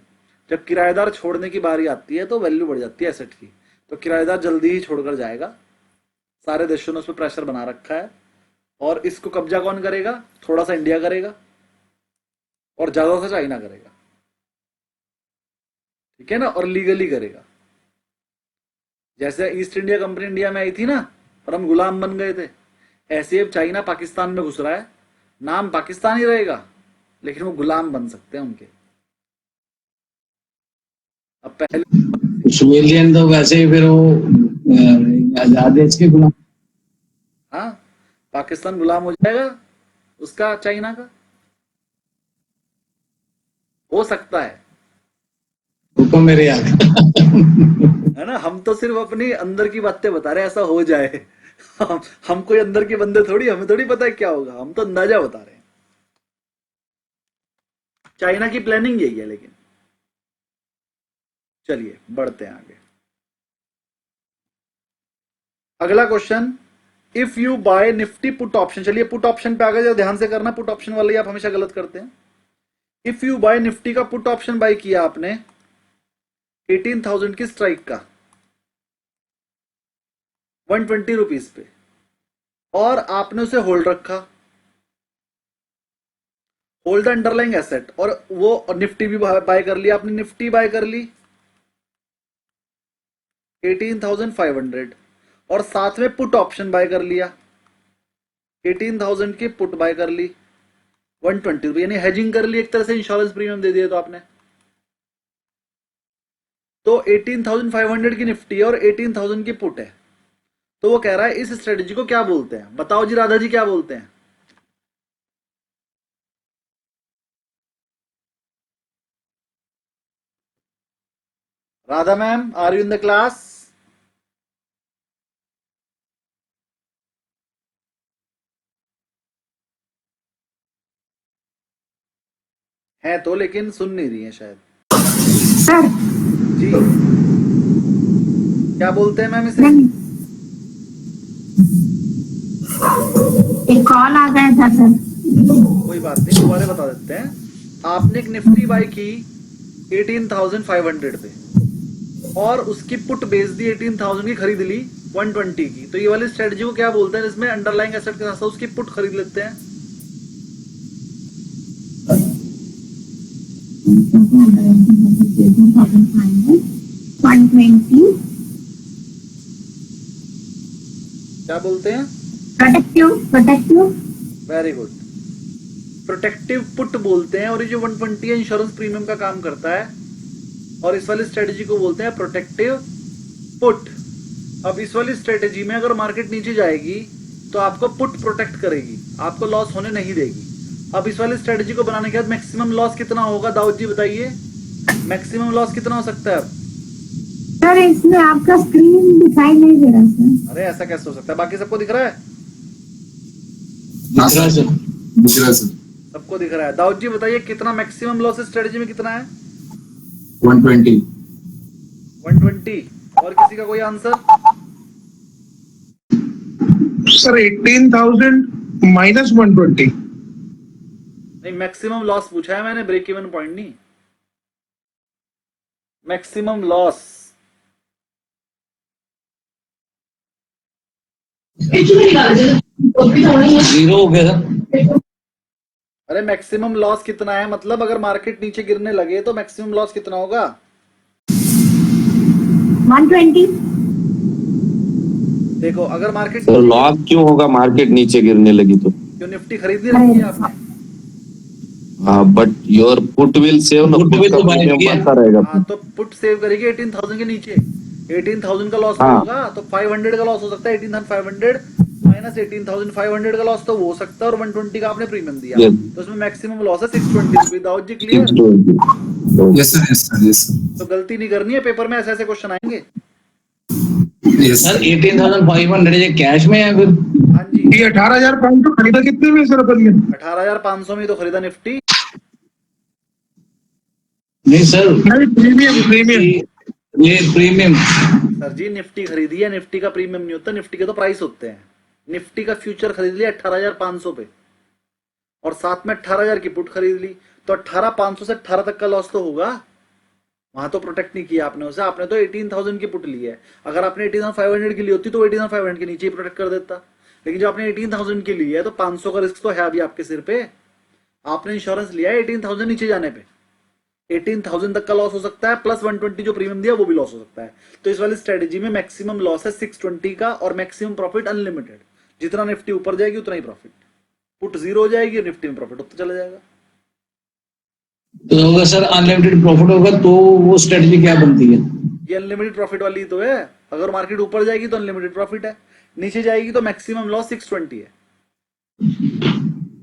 जब किराएदार छोड़ने की बारी आती है तो वैल्यू बढ़ जाती है एसेट की, तो किराएदार जल्दी ही छोड़कर जाएगा। सारे देशों ने उस पर प्रेशर बना रखा है, और इसको कब्जा कौन करेगा? थोड़ा सा इंडिया करेगा और ज्यादा सा चाइना करेगा, ठीक है ना, और लीगली करेगा। जैसे ईस्ट इंडिया कंपनी इंडिया में आई थी ना और हम गुलाम बन गए थे, ऐसे अब चाइना पाकिस्तान में घुस रहा है। नाम पाकिस्तान ही रहेगा लेकिन वो गुलाम बन सकते हैं उनके। अब पहले स्वेलियन तो वैसे ही फिर वो आजाद देश के गुलाम। हाँ, पाकिस्तान गुलाम हो जाएगा उसका, चाइना का हो सकता है, हुक्म मेरे यार। है ना। हम तो सिर्फ अपनी अंदर की बातें बता रहे हैं, ऐसा हो जाए। हम कोई अंदर के बंदे थोड़ी, हमें थोड़ी पता है क्या होगा, हम तो अंदाजा बता रहे हैं। चाइना की प्लानिंग यही है। लेकिन चलिए बढ़ते हैं आगे। अगला question, if you buy Nifty put option. चलिए पुट ऑप्शन पे आ गए, ध्यान से करना, पुट ऑप्शन वाले आप हमेशा गलत करते हैं। इफ यू बाय निफ्टी का पुट ऑप्शन बाय किया आपने 18,000 की स्ट्राइक का 120 रुपीज पे, और आपने उसे होल्ड रखा, होल्ड द अंडरलाइंग एसेट, और वो निफ्टी भी बाय कर लिया आपने, निफ्टी बाय कर ली 18,500, और साथ में पुट ऑप्शन बाय कर लिया 18,000 की पुट बाय कर ली 120 रुपये, यानी हेजिंग कर ली एक तरह से, इंश्योरेंस प्रीमियम दे दिया तो आपने। तो 18,500 की निफ्टी और 18,000 की पुट है। तो वो कह रहा है इस स्ट्रेटेजी को क्या बोलते हैं? बताओ जी राधा जी, क्या बोलते हैं? Radha ma'am, are you in the class? है तो, लेकिन सुन नहीं रही है शायद। सर जी क्या बोलते हैं मैम इसे? नहीं, एक कॉल आ गया था सर। कोई बात नहीं, दोबारा बता देते हैं। आपने एक निफ्टी बाय की 18,500 पे, और उसकी पुट बेच दी 18,000 की, खरीद ली 120 की। तो ये वाली स्ट्रेटजी को क्या बोलते हैं? इसमें अंडरलाइंग एसेट के साथ उसकी पुट खरीद लेते हैं। क्या बोलते हैं? Protective. Very good, protective put बोलते हैं। और ये जो 120 है इंश्योरेंस प्रीमियम का काम करता है, और इस वाली स्ट्रेटेजी को बोलते हैं प्रोटेक्टिव पुट। अब इस वाली स्ट्रेटेजी में अगर मार्केट नीचे जाएगी तो आपको पुट प्रोटेक्ट करेगी, आपको लॉस होने नहीं देगी। अब इस वाली स्ट्रेटेजी को बनाने के बाद मैक्सिमम लॉस कितना होगा दाऊद जी बताइए? मैक्सिमम लॉस कितना हो सकता है अब? सर इसमें आपका स्क्रीन दिखाई नहीं दे रहा सर। अरे ऐसा कैसे हो सकता है? बाकी सबको दिख रहा है? हाँ दिख रहा है सर, सर। दिख रहा है सर। सबको दिख रहा है। दाऊद जी बताइए कितना मैक्सिमम लॉस स्ट्रेटजी में कितना है? 120। 120। और किसी का कोई आंसर? Sir 18,000 minus 120। नहीं, मैक्सिमम लॉस पूछा है मैंने, ब्रेक इवन पॉइंट नहीं। मैक्सिमम लॉस जीरो हो गया सर। अरे मैक्सिमम लॉस कितना है मतलब अगर मार्केट नीचे गिरने लगे तो मैक्सिमम लॉस कितना होगा? 120। देखो अगर मार्केट तो लॉस क्यों होगा मार्केट नीचे गिरने लगी तो? क्यों निफ्टी खरीदनी रखी है आपने? हाँ but your put will save ना, Put भी तो buy प्रीमियम किया है। बढ़ता रहेगा। हाँ तो पुट सेव करेगी 18,000 के नीचे। 18,000 का लॉस हाँ। होगा तो 500 का लॉस हो सकता है। 18,500 माइनस 18,500 का लॉस तो वो हो सकता है और 120 का आपने प्रीमियम दिया। Yes. तो उसमें मैक्सिमम लॉस है 620 विदाउट जी। Clear? Yes sir, yes sir, yes sir, तो गलती नहीं करनी है, पेपर में ऐसे ऐसे क्वेश्चन आएंगे। Yes sir sir. 18,500 ये कैश में है फिर? हाँ जी, ये 18,500 खरीदा कितने में सर अपन ने? 18,500 में तो खरीदा निफ्टी। नहीं सर, नहीं, प्रीमियम। ये प्रीमियम। सर जी निफ्टी खरीदी है, निफ्टी का प्रीमियम नहीं होता, निफ्टी के तो प्राइस होते हैं। निफ्टी का फ्यूचर खरीद लिया 18,500 पे और साथ में 18,000 की पुट खरीद ली, तो 18,500 से 18 तक का लॉस तो होगा। वहां तो प्रोटेक्ट नहीं किया आपने उसे, आपने तो 18,000 की पुट ली है। अगर आपने 18,500 की ली होती तो 18,500 के नीचे ही प्रोटेक्ट कर देता, लेकिन जो आपने 18,000 की ली है तो 500 का रिस्क तो है अभी आपके सिर पे। आपने इंश्योरेंस लिया है 18,000 नीचे जाने पे। 18,000 तक का लॉस हो सकता है, प्लस 120 जो प्रीमियम दिया वो भी लॉस हो सकता है। तो इस वाली स्ट्रेटेजी में मैक्सिमम लॉस है 620 का और मैक्सिमम प्रॉफिट अनलिमिटेड। जितना निफ्टी ऊपर जाएगी उतना ही प्रॉफिट। पुट जीरो हो जाएगी और निफ्टी में प्रॉफिट होता चला जाएगा। तो अगर सर अनलिमिटेड प्रॉफिट होगा तो वो स्ट्रेटजी क्या बनती है? ये अनलिमिटेड प्रॉफिट वाली तो है। अगर मार्केट ऊपर जाएगी तो अनलिमिटेड प्रॉफिट है, नीचे जाएगी तो मैक्सिमम लॉस 620 है।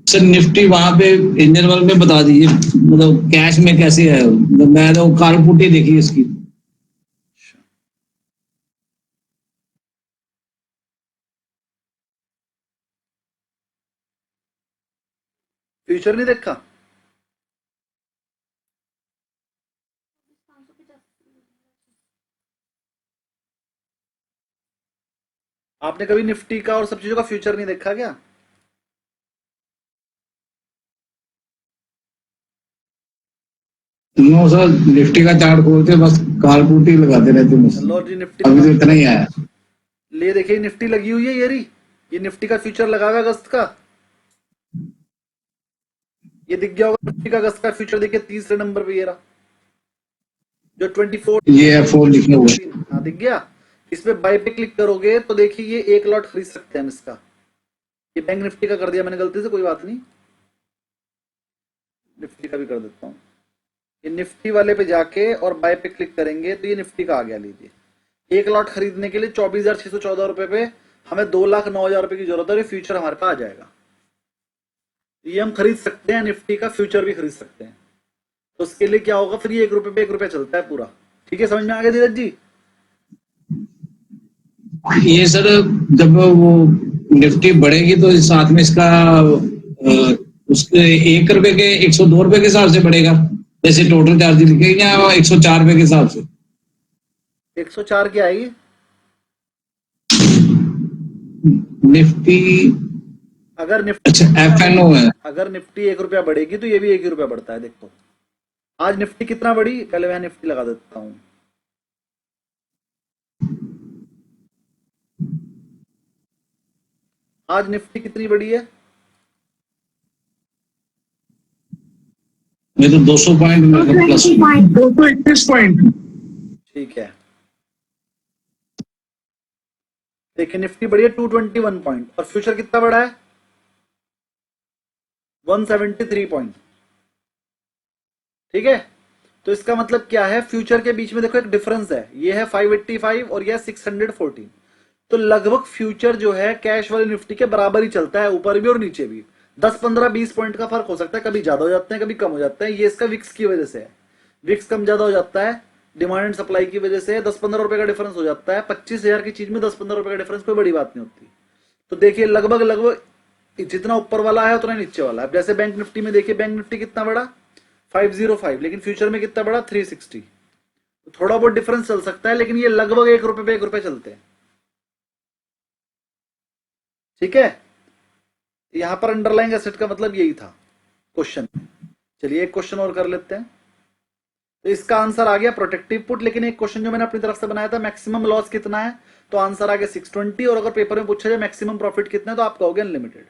सर निफ्टी वहां पे इंजन में बता दीजिए, मतलब कैश में कैसे है? मतलब मैं तो काल पुटी देखी इसकी। फ्यूचर नहीं देखा? आपने कभी निफ्टी का और सब चीजों का फ्यूचर नहीं देखा क्या? नो सर, निफ्टी का चार्ट खोलते बस काल पुटी लगाते रहते बस। चलो जी निफ्टी अभी तो इतना ही आया। ले देखिए निफ्टी लगी हुई है ये रही, ये निफ्टी का फ्यूचर लगा हुआ है अगस्त का। ये दिख गया होगा निफ्टी का अगस्त का फ्यूचर, देखिए तीसरे नंबर पे ये रहा जो 24 ये F4 लिखा हुआ है। हाँ दिख गया। इस पे बाय पे क्लिक करोगे तो देखिए ये एक लॉट खरीद सकते हैं हम इसका। ये बैंक निफ्टी का कर दिया मैंने गलती से, कोई बात नहीं, निफ्टी का भी कर देता हूँ। ये निफ्टी वाले पे जाके और बाय पे क्लिक करेंगे तो ये निफ्टी का आ गया। लीजिए एक लॉट खरीदने के लिए 24,614 रुपए पे हमें 2,09,000 रुपए की जरूरत है और ये फ्यूचर हमारे पास आ जाएगा। ये हम खरीद सकते हैं, निफ्टी का फ्यूचर भी खरीद सकते हैं। तो उसके लिए क्या होगा, फिर ये 1 रुपए पे 1 रुपया चलता है पूरा। ठीक है, समझ में आ गया धीरज जी? ये सर जब वो निफ्टी बढ़ेगी तो साथ में इसका उसके 1 रुपए के 102 रुपए के हिसाब से बढ़ेगा, जैसे टोटल चार्ज लिखे या 104 रुपए के हिसाब से? 104 की आएगी निफ्टी। अगर निफ्टी अच्छा FNO है। अगर निफ्टी 1 रुपया बढ़ेगी तो ये भी 1 ही रुपया बढ़ता है। देखो आज निफ्टी कितना बढ़ी, पहले मैं निफ्टी लगा देता हूं। आज निफ्टी कितनी बढ़ी है? ये तो 200 पॉइंट प्लस। 221 पॉइंट। ठीक है, देखिए निफ्टी बढ़ी है 221 पॉइंट और फ्यूचर कितना बढ़ा है? 173 पॉइंट। ठीक है, तो इसका मतलब क्या है, फ्यूचर के बीच में देखो एक डिफरेंस है, ये है 585 और ये है 614। तो लगभग फ्यूचर जो है कैश वाले निफ्टी के बराबर ही चलता है, ऊपर भी और नीचे भी। 10, 15, 20 पॉइंट का फर्क हो सकता है, कभी ज्यादा हो जाते हैं कभी कम हो जाते हैं, ये इसका विक्स की वजह से है। विक्स कम ज्यादा हो जाता है डिमांड एंड सप्लाई की वजह से, 10-15 रुपए का डिफरेंस हो जाता है। 25,000 की चीज में 10-15 रुपए का डिफरेंस कोई बड़ी बात नहीं होती। तो देखिए लगभग लगभग जितना ऊपर वाला है उतना नीचे वाला है। जैसे बैंक निफ्टी में देखिए, बैंक निफ्टी कितना बड़ा 505, लेकिन फ्यूचर में कितना बड़ा 360। तो थोड़ा बहुत डिफरेंस चल सकता है, लेकिन ये लगभग 1 रुपए पे 1 रुपए चलते हैं। ठीक है, यहां पर अंडरलाइंग एसेट का मतलब यही था क्वेश्चन। चलिए एक क्वेश्चन और कर लेते हैं। तो इसका आंसर आ गया प्रोटेक्टिव पुट, लेकिन एक क्वेश्चन जो मैंने अपनी तरफ से बनाया था मैक्सिमम लॉस कितना है, तो आंसर आ गया 620। और अगर पेपर में पूछा जाए मैक्सिमम प्रॉफिट कितना है, तो आप कहोगे अनलिमिटेड।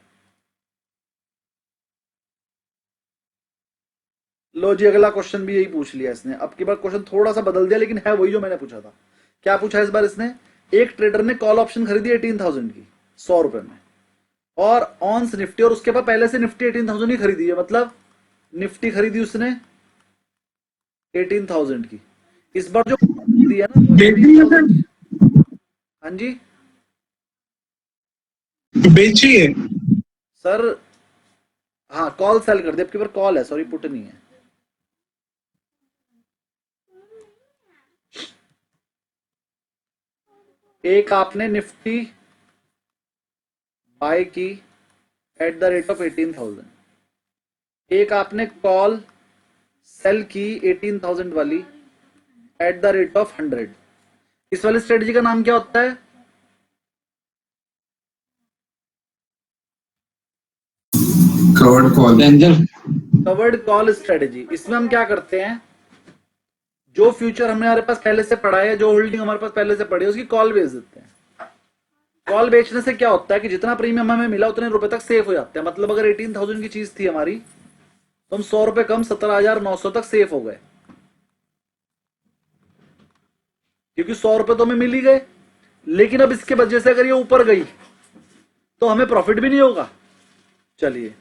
लो जी, अगला क्वेश्चन भी यही पूछ लिया इसने। अब की बार क्वेश्चन थोड़ा सा बदल दिया, लेकिन है वही जो मैंने पूछा था। क्या पूछा इस बार इसने, एक ट्रेडर ने कॉल ऑप्शन खरीदी 18,000 की 100 रुपए में, और ऑन्स निफ्टी, और उसके बाद पहले से निफ्टी 18,000 ही खरीदी है, मतलब निफ्टी खरीदी उसने 18,000 की। इस बार जो खरीदी है ना, बेची है सर, हाँ जी बेची है। सर, हाँ कॉल सेल कर दिया। अब की बार कॉल है, सॉरी पुट नहीं है। एक आपने निफ्टी बाय की एट द रेट ऑफ 18,000, एक आपने कॉल सेल की 18,000 वाली एट द रेट ऑफ 100। इस वाली स्ट्रेटजी का नाम क्या होता है, covered call. Danger. Covered call strategy. इसमें हम क्या करते हैं, जो फ्यूचर हमारे पास पहले से पड़ा है, जो होल्डिंग हमारे पास पहले से पड़ी है, उसकी कॉल बेच देते हैं। कॉल बेचने से क्या होता है कि जितना प्रीमियम हमें मिला उतने रुपए तक सेफ हो जाते हैं। मतलब अगर 18,000 की चीज थी हमारी, तो हम 100 रुपए कम 17,900 तक सेफ हो गए, क्योंकि 100 रुपए तो हमें मिल ही गए। लेकिन अब इसके वजह से अगर ये ऊपर गई तो हमें प्रॉफिट भी नहीं होगा। चलिए,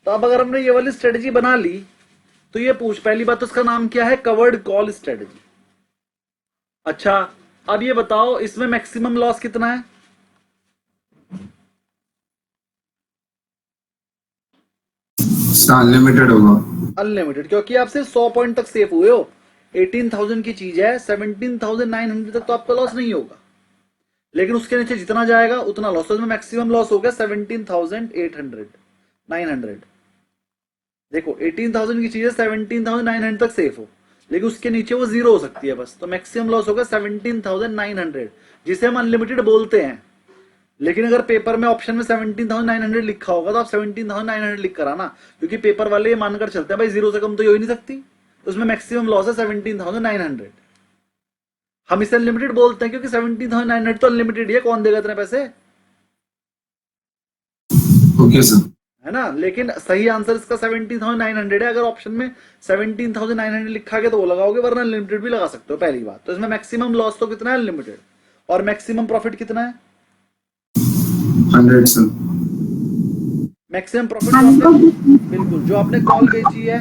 तो अब अगर हमने ये वाली स्ट्रेटजी बना ली, तो ये पूछ, पहली बात तो इसका नाम क्या है, कवर्ड कॉल स्ट्रेटजी। अच्छा, अब ये बताओ इसमें मैक्सिमम लॉस कितना है, अनलिमिटेड होगा। अनलिमिटेड, क्योंकि आप सिर्फ 100 पॉइंट तक सेफ हुए हो। 18,000 की चीज है, 17,900 तक तो आपका लॉस नहीं होगा, लेकिन उसके नीचे जितना जाएगा उतना लॉस। तो मैक्सिमम लॉस हो गया 17,800 900। देखो 18,000 की चीज है, 17,900 तक सेफ हो, लेकिन उसके नीचे वो जीरो हो सकती है बस। तो मैक्सिमम लॉस होगा 17,900, जिसे हम अनलिमिटेड बोलते हैं। लेकिन अगर पेपर में ऑप्शन में 17,900 लिखा होगा, तो आप 17,900 लिख कर आना, क्योंकि पेपर वाले ये मानकर चलते हैं भाई जीरो से कम तो ये हो ही नहीं सकती। तो उसमें मैक्सिमम लॉस है 17,900। हम इसे अनलिमिटेड बोलते हैं क्योंकि 17,900 तो अनलिमिटेड ही है, कौन देगा इतने पैसे, ओके सर। है ना। लेकिन सही आंसर इसका 17,900 है। अगर ऑप्शन में 17,900 लिखा गया तो वो लगाओगे, वरना अनलिमिटेड भी लगा सकते हो, पहली बात। तो इसमें मैक्सिमम लॉस तो कितना है, अनलिमिटेड, और मैक्सिमम प्रॉफिट कितना है, 100 सर। मैक्सिमम प्रॉफिट बिल्कुल जो आपने कॉल बेची है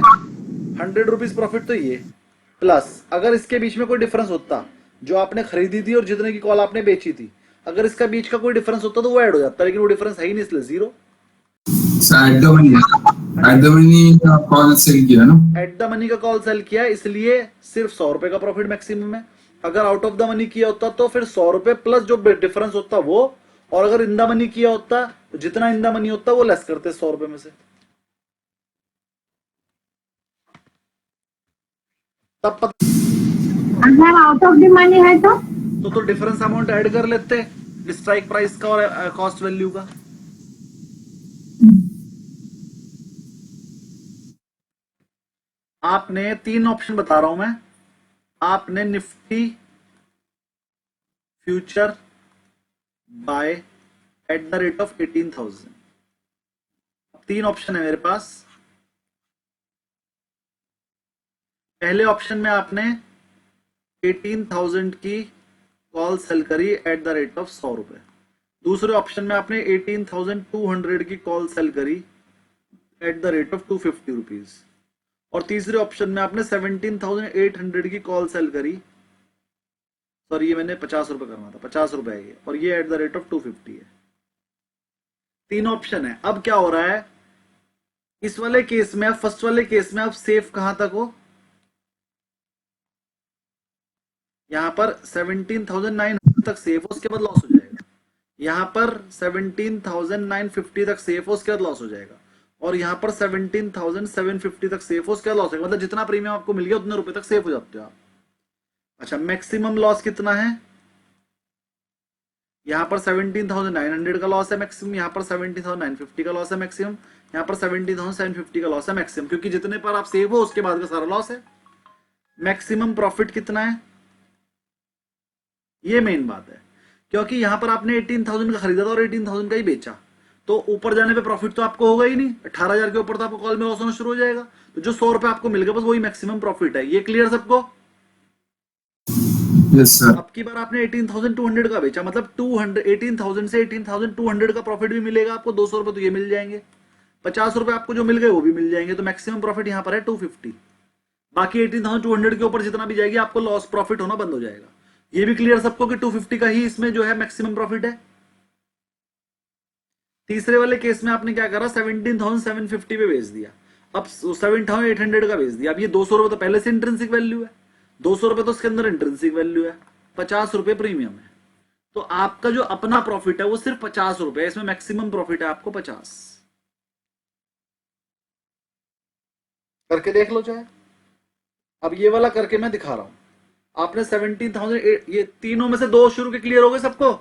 100 रुपीज प्रॉफिट, तो ये प्लस अगर इसके बीच में कोई डिफरेंस होता, जो आपने खरीदी थी और जितने की कॉल आपने बेची थी, अगर इसका बीच का कोई डिफरेंस होता तो वो ऐड हो जाता, लेकिन वो डिफरेंस है ही नहीं, इसलिए जीरो। एट द मनी का कॉल सेल किया ना, एट द मनी का कॉल सेल किया, इसलिए सिर्फ 100 रुपए का प्रॉफिट मैक्सिमम है। अगर आउट ऑफ द मनी किया होता तो फिर 100 रुपए प्लस जो डिफरेंस होता वो, और अगर इन द मनी किया होता तो जितना इन द मनी होता वो लेस करते 100 रुपए में से। तब पता, अगर आउट ऑफ द मनी है तो डिफरेंस अमाउंट ऐड कर लेते स्ट्राइक प्राइस का और कॉस्ट वैल्यू का। आपने 3 ऑप्शन बता रहा हूं मैं, आपने Nifty future by at the rate of 18,000, 3 option है मेरे पास। पहले ऑप्शन में आपने 18,000 की कॉल सेल करी एट द रेट ऑफ 100 रुपए। दूसरे ऑप्शन में आपने 18,200 की कॉल सेल करी at the rate of 250 rupees. और तीसरे ऑप्शन में आपने 17,800 की कॉल सेल करी, सॉरी ये मैंने 50 रुपए करना था, 50 रुपए है ये, और ये एट द रेट ऑफ 250 है। 3 ऑप्शन है। अब क्या हो रहा है इस वाले केस में, फर्स्ट वाले केस में आप सेफ कहां तक हो, यहाँ पर 17,900 तक सेफ हो, उसके बाद लॉस हो जाएगा। यहाँ पर 17,950 तक सेफ हो, उसके बाद लॉस हो जाएगा। और यहाँ पर 17,750 तक सेफ हो, उसके बाद लॉस हो जाएगा। मतलब जितना प्रीमियम आपको मिल गया उतने रुपए तक सेफ हो जाते हो आप। अच्छा, मैक्सिमम लॉस कितना है? यहाँ पर 17,900 का लॉस है मैक्सिमम, यहाँ पर 17,950 का लॉस है मैक्सिमम, यहाँ पर 17,750 का लॉस है मैक्सिमम, क्योंकि जितने पर आप सेव हो उसके बाद का सारा लॉस है। मैक्सिमम प्रॉफिट कितना है, ये मेन बात है, क्योंकि यहां पर आपने 18,000 का खरीदा था और 18,000 का ही बेचा, तो ऊपर जाने पे प्रॉफिट तो आपको होगा ही नहीं। 18,000 के ऊपर तो आपको कॉल में लॉस होना शुरू हो जाएगा। तो जो 100 रुपए आपको मिल गए बस वही मैक्सिमम प्रॉफिट है। ये क्लियर सबको? Yes sir. अब की बार आपने 18,200 का बेचा, मतलब 18,000 से 18,200 का प्रॉफिट भी मिलेगा आपको। 200 रुपए तो ये मिल जाएंगे, 50 रुपए आपको जो मिल गए वो भी मिल जाएंगे। तो मैक्सिमम प्रॉफिट यहाँ पर है 250। बाकी 18,200 के ऊपर जितना भी जाएगी आपको लॉस प्रॉफिट होना बंद हो जाएगा। ये भी क्लियर सबको कि 250 का ही इसमें जो है मैक्सिमम प्रॉफिट है। तीसरे वाले केस में आपने क्या करा, 17,750 पे बेच दिया, अब 7,800 का बेच दिया। अब ये 200 रुपए तो पहले से इंट्रिंसिक वैल्यू है, 200 रुपए तो उसके अंदर इंट्रिंसिक वैल्यू है, 50 रुपए प्रीमियम है। तो आपका जो अपना प्रॉफिट है वो सिर्फ 50 रुपए है, इसमें मैक्सिमम प्रॉफिट है आपको 50। करके देख लो चाहे। अब ये वाला करके मैं दिखा रहा हूं। आपने 17,000, ये तीनों में से दो शुरू के क्लियर हो गए सबको?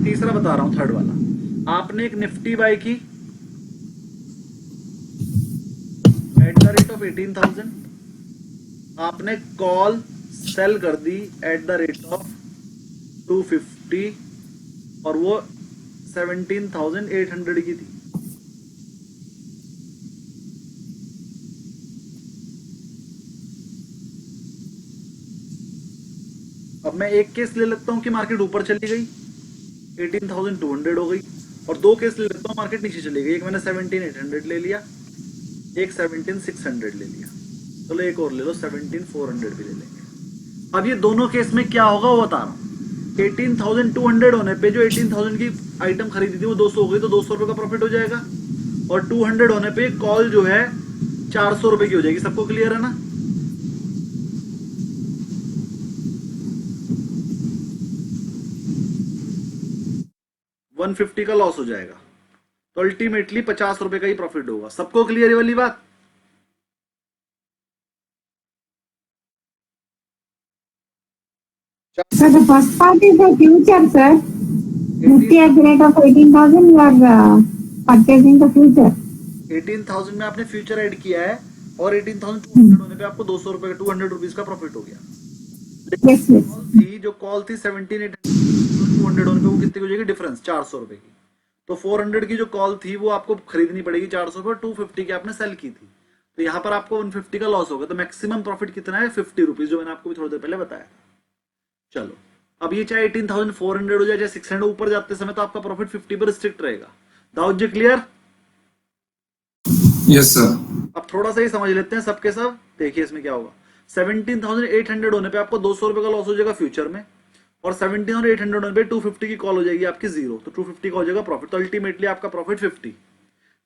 तीसरा बता रहा हूं, थर्ड वाला। आपने एक निफ्टी बाय की एट द रेट ऑफ 18,000, आपने कॉल सेल कर दी एट द रेट ऑफ 250, और वो 17,800 की थी। अब मैं एक केस ले लेता हूं कि मार्केट ऊपर चली गई, 18,200 हो गई, और दो केस ले लेता हूं मार्केट नीचे चली गई। एक मैंने 17,800 ले लिया, एक 17,600 ले लिया। चलो एक और ले लो, 17,400 भी ले लेंगे। अब ये दोनों केस में क्या होगा वो बता रहा हूं। 18,200 होने पे जो 18,000 की आइटम खरीदी थी वो 200 हो गई, तो 200 रुपए का प्रॉफिट हो जाएगा। और 200 होने पे कॉल जो है 400 रुपए की हो जाएगी। सबको क्लियर है ना? $150 का लॉस हो जाएगा, तो अल्टीमेटली 50 रुपए का ही प्रॉफिट होगा। सबको क्लियर है वाली बात? So the first part is the future, sir. Nifty at the rate of 18,000, you are purchasing the future. 18,000 में आपने फ्यूचर ऐड किया है, और 18,200 होने पे आपको 200 रुपए का 200 रुपीज का प्रॉफिट हो गया। Yes, yes. जो कॉल थी 17,800 होने पे वो कितनी हो जाएगी डिफरेंस, 400 रुपए की। तो 400 की जो कॉल थी वो आपको खरीदनी पड़ेगी 400 रुपए, 250 की आपने सेल की थी, तो यहाँ पर आपको 150 का लॉस होगा। तो मैक्सिमम प्रॉफिट कितना है, 50 रुपीज, जो मैंने आपको भी थोड़ी देर पहले बताया था। चलो, अब ये चाहे 18,400 हो जाए चाहे 600, ऊपर जाते समय तो आपका प्रॉफिट 50 पर रिस्ट्रिक्ट रहेगा। दाऊद जी क्लियर? Yes sir. अब थोड़ा सा ही समझ लेते हैं सबके सब। देखिए इसमें क्या होगा, 17,800 होने पे आपको 200 रुपए का लॉस हो जाएगा फ्यूचर में, और 17,800 होने पे 250 की कॉल हो जाएगी आपकी जीरो, तो 250 का हो जाएगा प्रॉफिट। तो अल्टीमेटली आपका प्रॉफिट 50।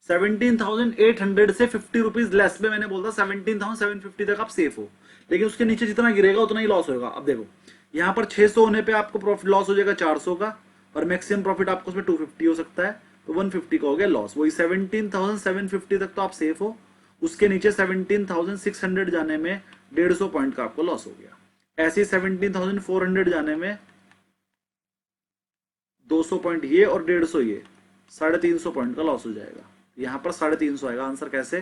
17,800 से 50 रुपीज लेस में मैंने बोला 17,750 तक आप सेफ हो, लेकिन उसके नीचे जितना गिरेगा उतना ही लॉस होगा। अब देखो यहाँ पर 600 होने पे आपको प्रॉफिट लॉस हो जाएगा 400 का, और मैक्सिमम प्रॉफिट आपको उसमें 250 हो सकता है, तो 150 का हो गया लॉस। वही 17,750 तक तो आप सेफ हो, उसके नीचे 17,600 जाने में 150 पॉइंट का आपको लॉस हो गया। ऐसे 17,400 जाने में 200 पॉइंट ये और 150 ये, 350 पॉइंट का लॉस हो जाएगा। यहाँ पर 350 आएगा आंसर। कैसे?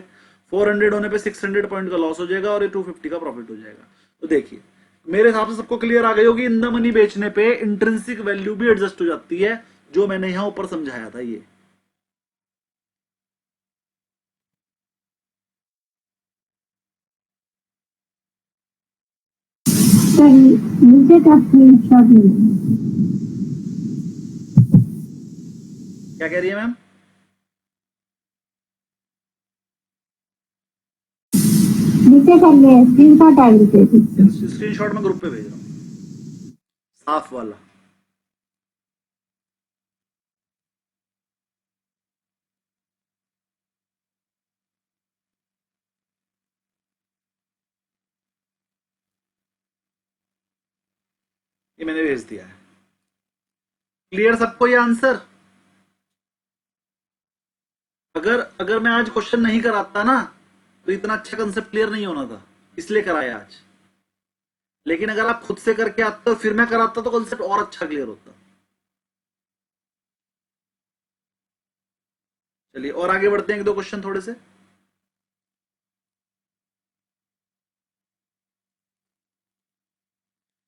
400 होने पे 600 पॉइंट का लॉस हो जाएगा और ये 250 का प्रॉफिट हो जाएगा। तो देखिए मेरे हिसाब से सबको क्लियर आ गई होगी, इन द मनी बेचने पे इंट्रिंसिक वैल्यू भी एडजस्ट हो जाती है, जो मैंने यहां ऊपर समझाया था। ये Sir, नीचे का स्क्रीनशॉट लीजिए। क्या कह रही है मैम? नीचे कर ले, स्क्रीनशॉट आ गई। स्क्रीनशॉट में ग्रुप पे भेज रहा हूं, साफ वाला। ये मैंने भेज दिया है। क्लियर सबको ये आंसर? अगर मैं आज क्वेश्चन नहीं कराता ना तो इतना अच्छा कंसेप्ट क्लियर नहीं होना था, इसलिए कराया आज। लेकिन अगर आप खुद से करके आते हो फिर मैं कराता तो कंसेप्ट और अच्छा क्लियर होता। चलिए और आगे बढ़ते हैं, एक दो क्वेश्चन थोड़े से।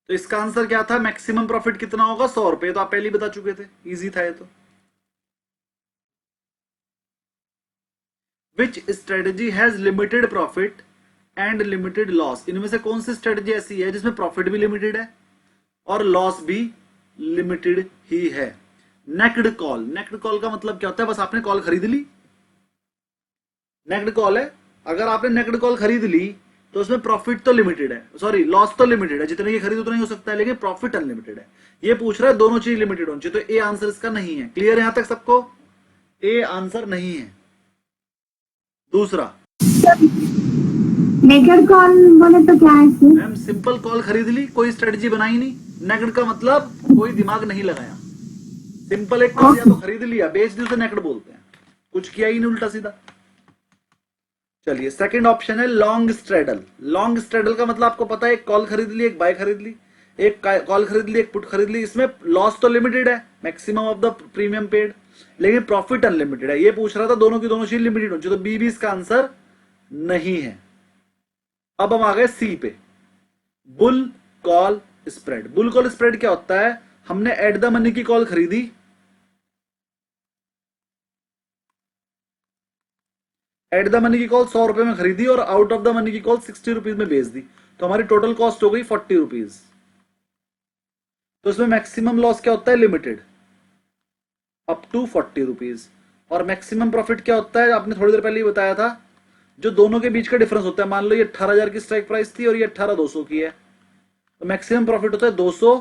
तो इसका आंसर क्या था? मैक्सिमम प्रॉफिट कितना होगा? 100 रुपए। तो आप पहले ही बता चुके थे, इजी था ये तो। Which strategy has limited profit and limited loss? इनमें से कौन सी स्ट्रेटेजी ऐसी है जिसमें प्रॉफिट भी लिमिटेड है और लॉस भी लिमिटेड ही है? Necked call. नेक्ड कॉल का मतलब क्या होता है? बस आपने कॉल खरीद ली, नेक्ड कॉल है। अगर आपने नेक्ड कॉल खरीद ली तो उसमें प्रॉफिट तो लिमिटेड है, सॉरी लॉस तो लिमिटेड है, जितने की खरीद उतना ही हो सकता है, लेकिन प्रॉफिट अनलिमिटेड है। ये पूछ रहा है दोनों चीज लिमिटेड होनी चाहिए, तो ए आंसर इसका नहीं है। क्लियर है यहां तक सबको? ए आंसर नहीं है। दूसरा, नेकेड कॉल बोले तो क्या है इसमें? मैम सिंपल कॉल खरीद ली, कोई स्ट्रेटजी बनाई नहीं। नेक्ड का मतलब कोई दिमाग नहीं लगाया, सिंपल एक कॉल या तो खरीद लिया, बेच दी, उसे नेक्ड बोलते हैं। कुछ किया ही नहीं उल्टा सीधा। चलिए सेकंड ऑप्शन है लॉन्ग स्ट्रेडल। लॉन्ग स्ट्रेडल का मतलब आपको पता है, एक कॉल खरीद ली, एक बाय खरीद ली, एक कॉल खरीद ली, एक पुट खरीद ली। इसमें लॉस तो लिमिटेड है, maximum of the premium paid, लेकिन प्रॉफिट अनलिमिटेड है। ये पूछ रहा था दोनों की दोनों चीज लिमिटेड होनी चाहिए, तो बी भी इसका आंसर नहीं है। अब हम आ गए सी पे, bull call spread. Bull call spread क्या होता है? हमने एट द मनी की कॉल खरीदी, एट द मनी की कॉल 100 रुपए में खरीदी और आउट ऑफ द मनी की कॉल 60 रुपीज में बेच दी, तो हमारी टोटल कॉस्ट हो गई 40 रुपीज। तो इसमें मैक्सिमम लॉस क्या होता है? Limited, up to 40 rupees. और मैक्सिमम प्रॉफिट क्या होता है? आपने थोड़ी देर पहले ही बताया था, जो दोनों के बीच का डिफरेंस होता है। मान लो ये 18,000 की स्ट्राइक प्राइस थी और ये 18,200 की है, तो मैक्सिमम प्रॉफिट होता है 200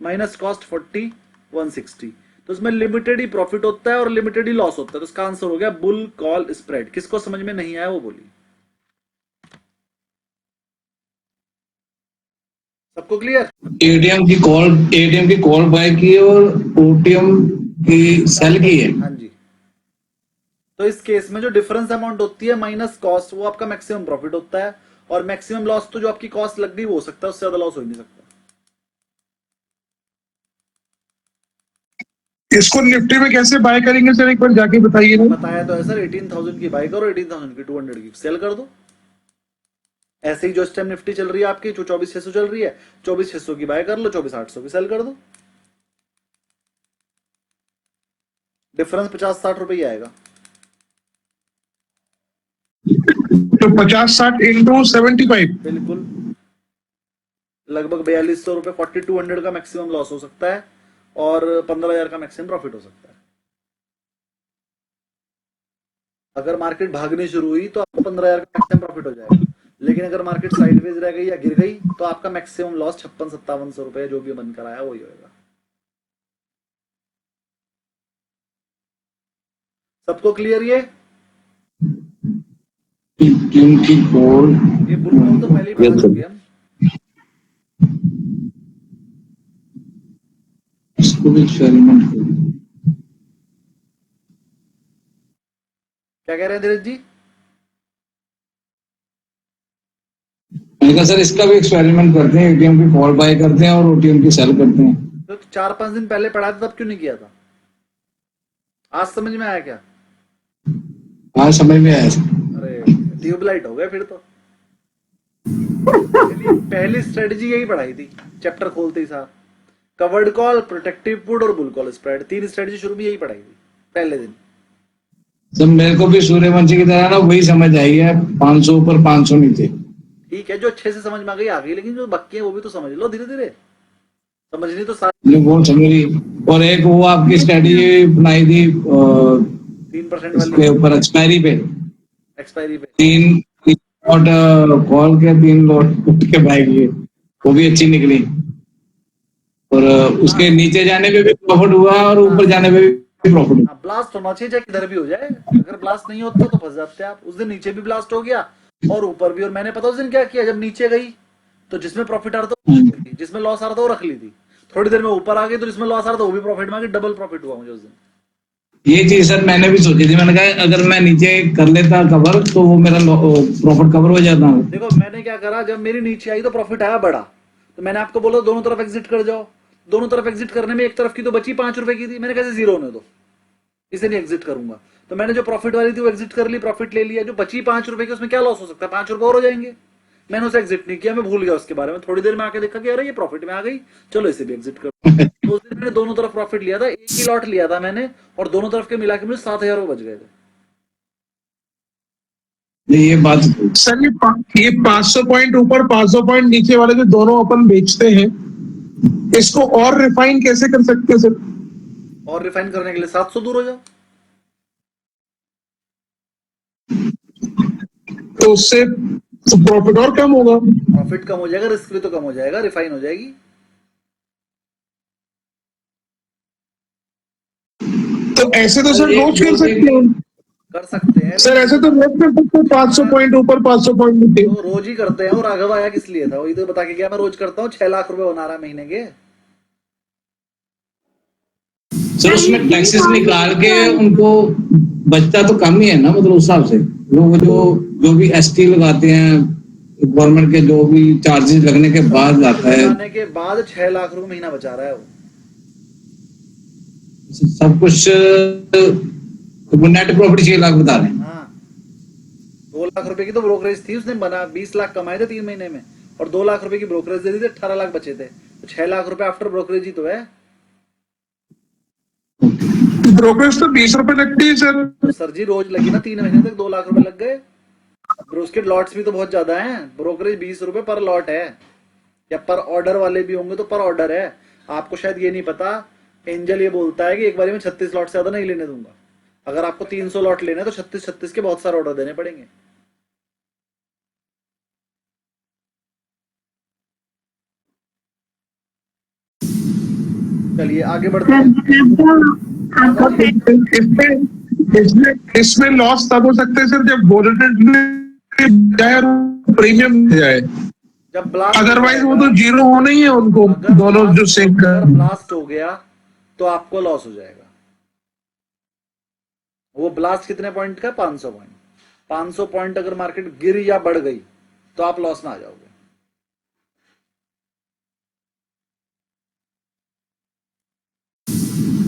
माइनस कॉस्ट 40, 160। तो इसमें लिमिटेड ही प्रॉफिट होता है और लिमिटेड ही लॉस होता है। तो इसका आंसर हो गया बुल कॉल स्प्रेड। किसको समझ में नहीं आया वो बोलिए। सबको क्लियर? एटीएम की कॉल बाय की और ओटीएम की सेल की है। हाँ जी। तो इस केस में जो डिफरेंस अमाउंट होती है माइनस कॉस्ट, वो आपका मैक्सिमम प्रॉफिट होता है, और मैक्सिमम लॉस तो जो आपकी कॉस्ट लग गई वो हो सकता है, उससे ज्यादा लॉस हो ही नहीं सकता। इसको निफ्टी में कैसे बाय करेंगे सर, एक बार जाके बताइए ना। बताया तो है सर, 18,000 की बाय करो, 18,000 की 200 की सेल कर दो। ऐसे ही जो इस टाइम निफ्टी चल रही है आपकी, जो 24,600 चल रही है, 24,600 की बाय कर लो, 24,800 की सेल कर दो। डिफरेंस 50-60 रुपए ही आएगा। तो 50-60 इंटू 75, बिल्कुल, लगभग 4,200 रुपए, 4,200 का मैक्सिमम लॉस हो सकता है और 15,000 का मैक्सिमम प्रॉफिट हो सकता है। अगर मार्केट भागनी शुरू हुई तो आपको 15,000 का मैक्सिमम प्रॉफिट हो जाएगा, लेकिन अगर मार्केट साइडवेज रह गई या गिर गई तो आपका मैक्सिमम लॉस 56-5700 रुपए जो भी बनकर आया वही होगा। सबको क्लियर? ये कॉल ये बुल कॉल तो पहले ही बता चुके हम। इसको भी एक्सपेरिमेंट करो। क्या कह रहे हैं धीरज जी? मैंने कहा सर इसका भी एक्सपेरिमेंट करते हैं, एटीएम की कॉल बाय करते हैं और ओटीएम की सेल करते हैं। तो 4-5 दिन पहले पढ़ा था तब क्यों नहीं किया था? आज समझ में आया क्या? आज समझ में आया सर। अरे ट्यूबलाइट हो गया फिर तो। पहली स्ट्रेटजी यही पढ़ाई थी चैप्टर खोलते ही साथ। कवर्ड कॉल, प्रोटेक्टिव पुट और बुल कॉल स्प्रेड, 3 स्ट्रेटजी शुरू में यही पढ़ाई थी पहले दिन। सर मेरे को भी सूर्यवंशी की तरह ना वही समझ आई है, 500 ऊपर 500 नीचे। ठीक है, जो अच्छे से समझ में आ गई, लेकिन जो बाकी है वो भी तो समझ लो धीरे धीरे। समझनी तो सारी बहुत समझी। और एक वो आपकी स्ट्रेटजी बनाई थी 3% इसके वाली ऊपर एक्सपायरी पे, एक्सपायरी पे। 3 लॉट कॉल के 3 लॉट पुट के बाय किए, वो भी अच्छी निकली। और उसके नीचे जाने पे भी प्रॉफिट हुआ और ऊपर जाने पे भी प्रॉफिट हुआ। ब्लास्ट होना चाहिए, चाहे किधर भी हो जाए। अगर ब्लास्ट नहीं होता तो फंस जाते आप। उस दिन नीचे भी ब्लास्ट हो गया और ऊपर भी। और मैंने पता उस दिन क्या किया, जब नीचे गई तो जिसमें प्रॉफिट आ रहा था, जिसमें लॉस आ रहा था वो रख ली थी। थोड़ी देर में ऊपर आ गई तो इसमें लॉस आ रहा था, वो भी प्रॉफिट में आ गई, डबल प्रॉफिट हुआ मुझे उस दिन। ये चीज सर मैंने भी सोची थी, मैंने कहा अगर मैं नीचे कर लेता कवर तो वो मेरा प्रॉफिट कवर हो जाता। देखो मैंने क्या करा, जब मेरी नीचे आई तो प्रॉफिट आया बड़ा, तो मैंने आपको बोला दोनों तरफ एग्जिट कर जाओ। दोनों तरफ एग्जिट करने में एक तरफ की तो बची 5 रुपए की थी, मैंने कैसे जीरो होने दो, इसे नहीं एग्जिट करूंगा। तो मैंने जो प्रॉफिट वाली थी वो एग्जिट कर ली, प्रॉफिट ले लिया। जो बची 5 रुपए की उसमें क्या लॉस हो सकता है, 5 रुपए और हो जाएंगे। मैंने उसे एग्जिट नहीं किया, मैं भूल गया उसके बारे में। थोड़ी देर में आके देखा कि अरे ये प्रॉफिट में आ गई, चलो इसे भी एग्जिट कर। तो उस दिन मैंने दोनों तरफ प्रॉफिट लिया था, एक ही लॉट लिया था मैंने, और दोनों तरफ के मिला के मुझे 7,000 बच गए थे। ये बात सर ये 500 पॉइंट ऊपर 500 पॉइंट नीचे वाले जो दोनों अपन बेचते हैं, इसको और रिफाइन कैसे कर सकते हैं सर? और रिफाइन करने के लिए 700 दूर हो जाओ, तो उससे प्रॉफिट और कम होगा। प्रॉफिट कम हो जाएगा, रिस्क भी तो कम हो जाएगा, रिफाइन हो जाएगी। तो ऐसे तो सर रोज कर सकते हैं। कर सकते हैं सर ऐसे तो रोज कर सकते हैं, 500 पॉइंट ऊपर 500 पॉइंट नीचे। तो रोज ही करते हैं। और राघव आया किस लिए था, वही तो बता के गया, मैं रोज करता हूँ, 6 लाख रुपए बना रहा है महीने के। सर उसमें टैक्सेस निकाल के उनको बचता तो कम ही है ना, मतलब उस हिसाब से लोग जो भी एसटी लगाते हैं गवर्नमेंट के, जो भी चार्जेस लगने के बाद आता है, लगाने के बाद 6 लाख रुपए महीना बचा रहा है वो। सब कुछ नेट प्रॉफिट 6 लाख बता रहे हैं। हाँ, 2 लाख रुपए की तो ब्रोकरेज थी, उसने बना 20 लाख कमाए थे 3 महीने में, और 2 लाख रुपए की ब्रोकरेज दे दी थी, 18 लाख बचे थे। तो 6 लाख रुपए आफ्टर ब्रोकरेज ही तो है। ब्रोकरेज तो 20 रुपए लगती है सर। तो सर जी रोज लगी ना 3 महीने तक, 2 लाख रुपए लग गए। उसके लॉट्स भी तो बहुत ज्यादा हैं, ब्रोकरेज 20 रुपए पर लॉट है, या पर ऑर्डर वाले भी होंगे तो पर ऑर्डर है। आपको शायद ये नहीं पता, एंजल ये बोलता है कि एक बारी में 36 लॉट से ज्यादा नहीं लेने दूंगा। अगर आपको 300 लॉट लेने तो 36 के बहुत सारे ऑर्डर देने पड़ेंगे। चलिए आगे बढ़ते हैं। इसमें लॉस तब हो सकता है सर जब वोलेटिलिटी जाए और प्रीमियम जाए, जब ब्लास्ट, अदरवाइज वो तो जीरो होना ही है उनको, दोनों जो सेम अगर ब्लास्ट हो गया तो आपको लॉस हो जाएगा। वो ब्लास्ट कितने पॉइंट का, 500 पॉइंट। 500 पॉइंट अगर मार्केट गिर या बढ़ गई तो आप लॉस में आ जाओगे।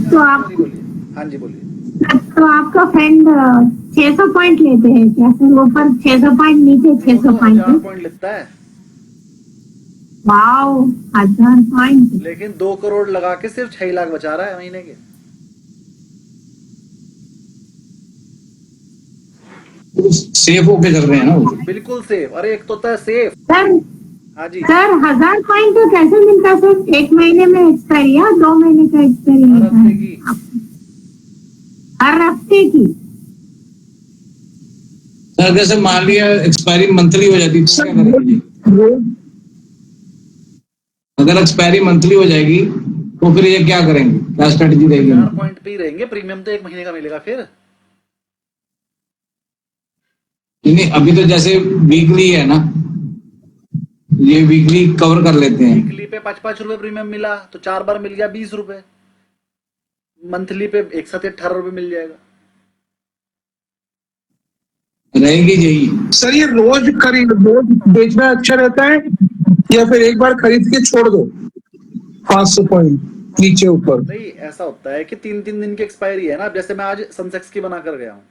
तो आप, हाँ जी बोलिए। तो आपका फ्रेंड 600 पॉइंट लेते हैं क्या सर? ऊपर 600 पॉइंट, नीचे 600 पॉइंट। 1000 पॉइंट लेता है, वाओ 1000 पॉइंट। लेकिन 2 करोड़ लगा के सिर्फ 6 लाख बचा रहा है महीने के। सेफ होके चल रहे हैं ना वो। बिल्कुल सेफ। अरे एक तो होता है सेफ। सर हाँ जी, सर 1000 पॉइंट तो कैसे मिलता सर? 1 महीने में एक्सपायरी या 2 महीने का एक्सपायरी हर होता हफ्ते है? की। हर हफ्ते की? सर जैसे मान लिया एक्सपायरी मंथली हो जाती तो क्या करेंगे? अगर एक्सपायरी मंथली हो जाएगी तो फिर ये क्या करेंगे, क्या स्ट्रेटेजी रहेगी? 1000 पॉइंट पे ही रहेंगे, प्रीमियम तो 1 महीने का मिलेगा फिर। नहीं अभी तो जैसे वीकली है ना, ये वीकली कवर कर लेते हैं। वीकली पे 5-5 रुपए प्रीमियम मिला तो 4 बार मिल गया 20 रुपए। मंथली पे एक साथ 18 रुपए मिल जाएगा। रहेगी यही। सर ये रोज बेचना अच्छा रहता है या फिर एक बार खरीद के छोड़ दो 500 पॉइंट नीचे ऊपर? नहीं, ऐसा होता है कि 3-3 दिन की एक्सपायरी है ना। अब जैसे मैं आज सनसेक्स की बना कर गया हूँ,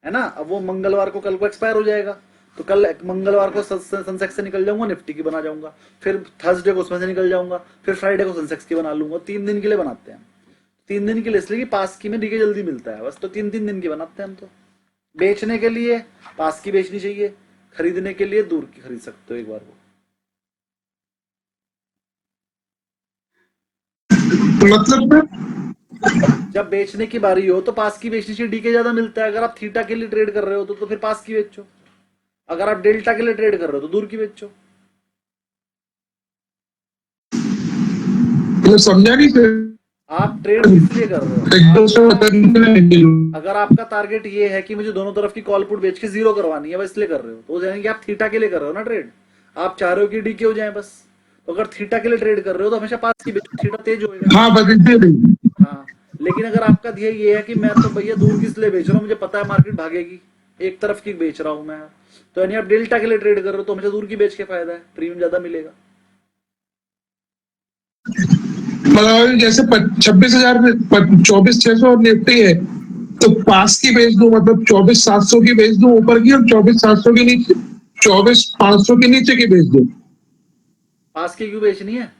है ना, अब वो मंगलवार को, कल को एक्सपायर हो जाएगा, तो कल मंगलवार को सनसेक्स से निकल जाऊंगा, निफ्टी की बना जाऊंगा, फिर थर्सडे को उसमें से निकल जाऊंगा, फिर फ्राइडे को सनसेक्स की बना लूंगा। 3 दिन के लिए बनाते हैं। 3 दिन के लिए इसलिए कि पास की में डीके जल्दी मिलता है बस, तो 3-3 दिन की बनाते हैं हम। तो बेचने के लिए पास की बेचनी चाहिए, खरीदने के लिए दूर की खरीद सकते हो एक बार को। मतलब जब बेचने की बारी हो तो पास की बेचनी चाहिए, डीके ज्यादा मिलता है। अगर आप थीटा के लिए ट्रेड कर रहे हो तो फिर पास की बेचो। अगर आप डेल्टा के लिए ट्रेड कर रहे हो तो दूर की बेचो। समझा नहीं सर, आप ट्रेड इसलिए कर रहे हो, अगर आपका टारगेट ये है कि मुझे दोनों तरफ की कॉल पुट बेच के जीरो करवानी है, बस इसलिए कर रहे हो, तो यानी कि आप थीटा के लिए कर रहे हो ना ट्रेड। आप चाह रहे हो कि डीके हो जाए बस, तो अगर थीटा के लिए ट्रेड कर रहे हो तो हमेशा पास की बेचो, थीटा तेज होएगा। हाँ बस इसलिए नहीं। हाँ, लेकिन अगर आपका ध्येय ये है कि मैं तो भैया दूर की इसलिए बेच रहा हूँ, मुझे पता है मार्केट भागेगी, एक तरफ की बेच रहा हूं मैं, तो यानी आप डेल्टा के लिए ट्रेड कर रहे हो तो हमेशा दूर की बेच के फायदा है, प्रीमियम ज्यादा मिलेगा। मतलब जैसे 26,000 24,600 निफ्टी है तो पास की बेच दूं, मतलब 24,700 की बेच दूं ऊपर की, और 24,700 के नीचे, 24,500 के नीचे की बेच दूं। पास की क्यों बेचनी है?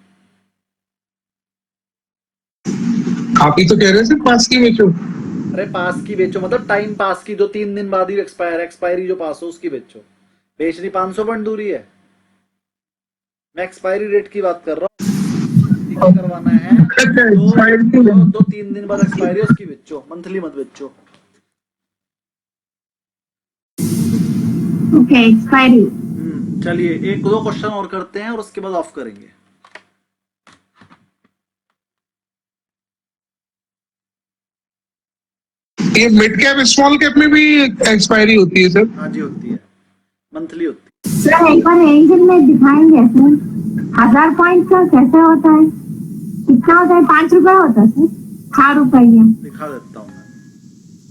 आप ही तो कह रहे थे पास की बेचो। अरे पास की बेचो मतलब टाइम पास की, जो 3 दिन बाद ही एक्सपायरी जो पास हो उसकी बेचो। बेचनी 500 पॉइंट दूरी है, मैं एक्सपायरी रेट की बात कर रहा हूँ। करवाना है दो 3 दिन बाद एक्सपायरी है उसकी बेचो, मंथली मत बेचो। Okay expiry. चलिए एक दो क्वेश्चन और करते हैं और उसके बाद ऑफ करेंगे। ये मिड कैप स्मॉल कैप में भी एक्सपायरी होती है सर? हाँ जी होती है, मंथली होती सर एक बार एंजल में दिखाएंगे सर, 1000 पॉइंट का कैसे होता है, कितना होता है? 5 रुपए होता है सर, 4 रुपया। है। दिखा देता हूँ मैं,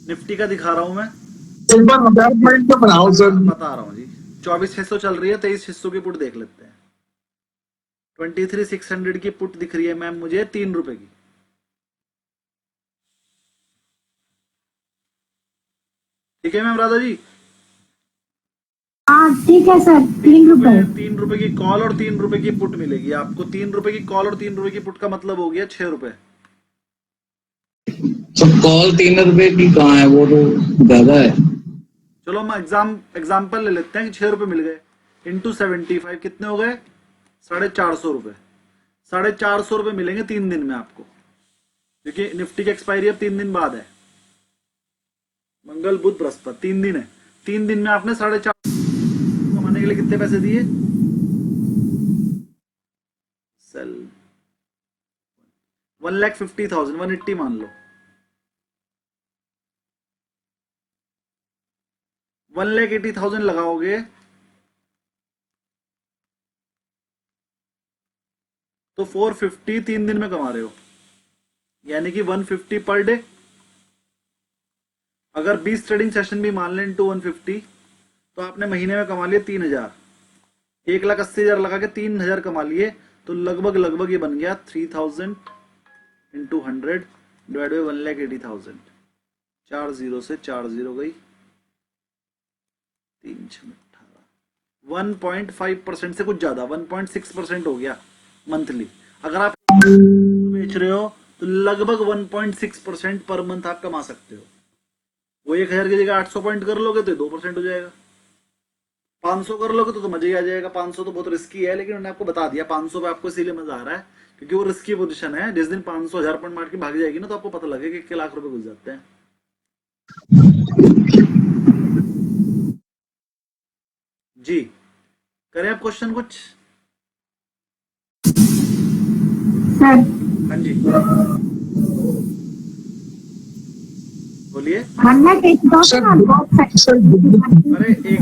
निफ्टी का दिखा रहा हूँ मैं, एक बार 1000 पॉइंट का बनाओ सर। बता रहा हूँ जी। 24,600 चल रही है, 23,600 की पुट देख लेते हैं। 23,600 की पुट दिख रही है मैम मुझे 3 रुपए की। ठीक है मैम राधा जी? हाँ ठीक है सर, 3 रुपए। 3 रुपए की कॉल और 3 रुपए की पुट मिलेगी आपको। 3 रुपए की कॉल और 3 रुपए की पुट का मतलब हो गया 6 रुपए। तो कॉल 3 रुपए की कहाँ है, वो तो ज्यादा है। चलो हम एग्जाम्पल ले लेते हैं कि 6 रुपए मिल गए, इंटू 75 कितने हो गए? 450 रुपए। 450 रुपए मिलेंगे 3 दिन में आपको, क्योंकि निफ्टी की एक्सपायरी अब 3 दिन बाद है। मंगल बुध बृहस्पति 3 दिन है, 3 दिन में आपने 450 कमाने के लिए कितने पैसे दिए? सेल 1,50,000 180 मान लो, 1,80,000 लगाओगे तो 450 3 दिन में कमा रहे हो, यानी कि 150 पर डे। अगर 20 ट्रेडिंग सेशन भी मान लें इंटू 150 तो आपने महीने में कमा लिए 3,000। 1,80,000 लगा के 3,000 कमा लिए, तो लगभग ये बन गया 3,000 इंटू 100 डिवाइड बाई 1,80,000। 4 जीरो से 4 जीरो गई, 3 6 18, 1.5% से कुछ ज्यादा, 1.6% हो गया मंथली। अगर आप बेच रहे हो तो लगभग 1.6% पर मंथ आप कमा सकते हो। वो 1,000 की जगह 800 पॉइंट कर लोगे तो 2% हो जाएगा। 500 कर लोगे तो मजा ही आ जाएगा। 500 तो बहुत रिस्की है, लेकिन मैंने आपको बता दिया 500 पे आपको इसीलिए मजा आ रहा है क्योंकि वो रिस्की पोजीशन है। जिस दिन 500 1000 पॉइंट मार के भाग जाएगी ना तो आपको पता लगेगा कि 1 लाख रुपए घुस जाते हैं। जी करें आप क्वेश्चन कुछ? सर हाँ जी बोलिए। अरे 1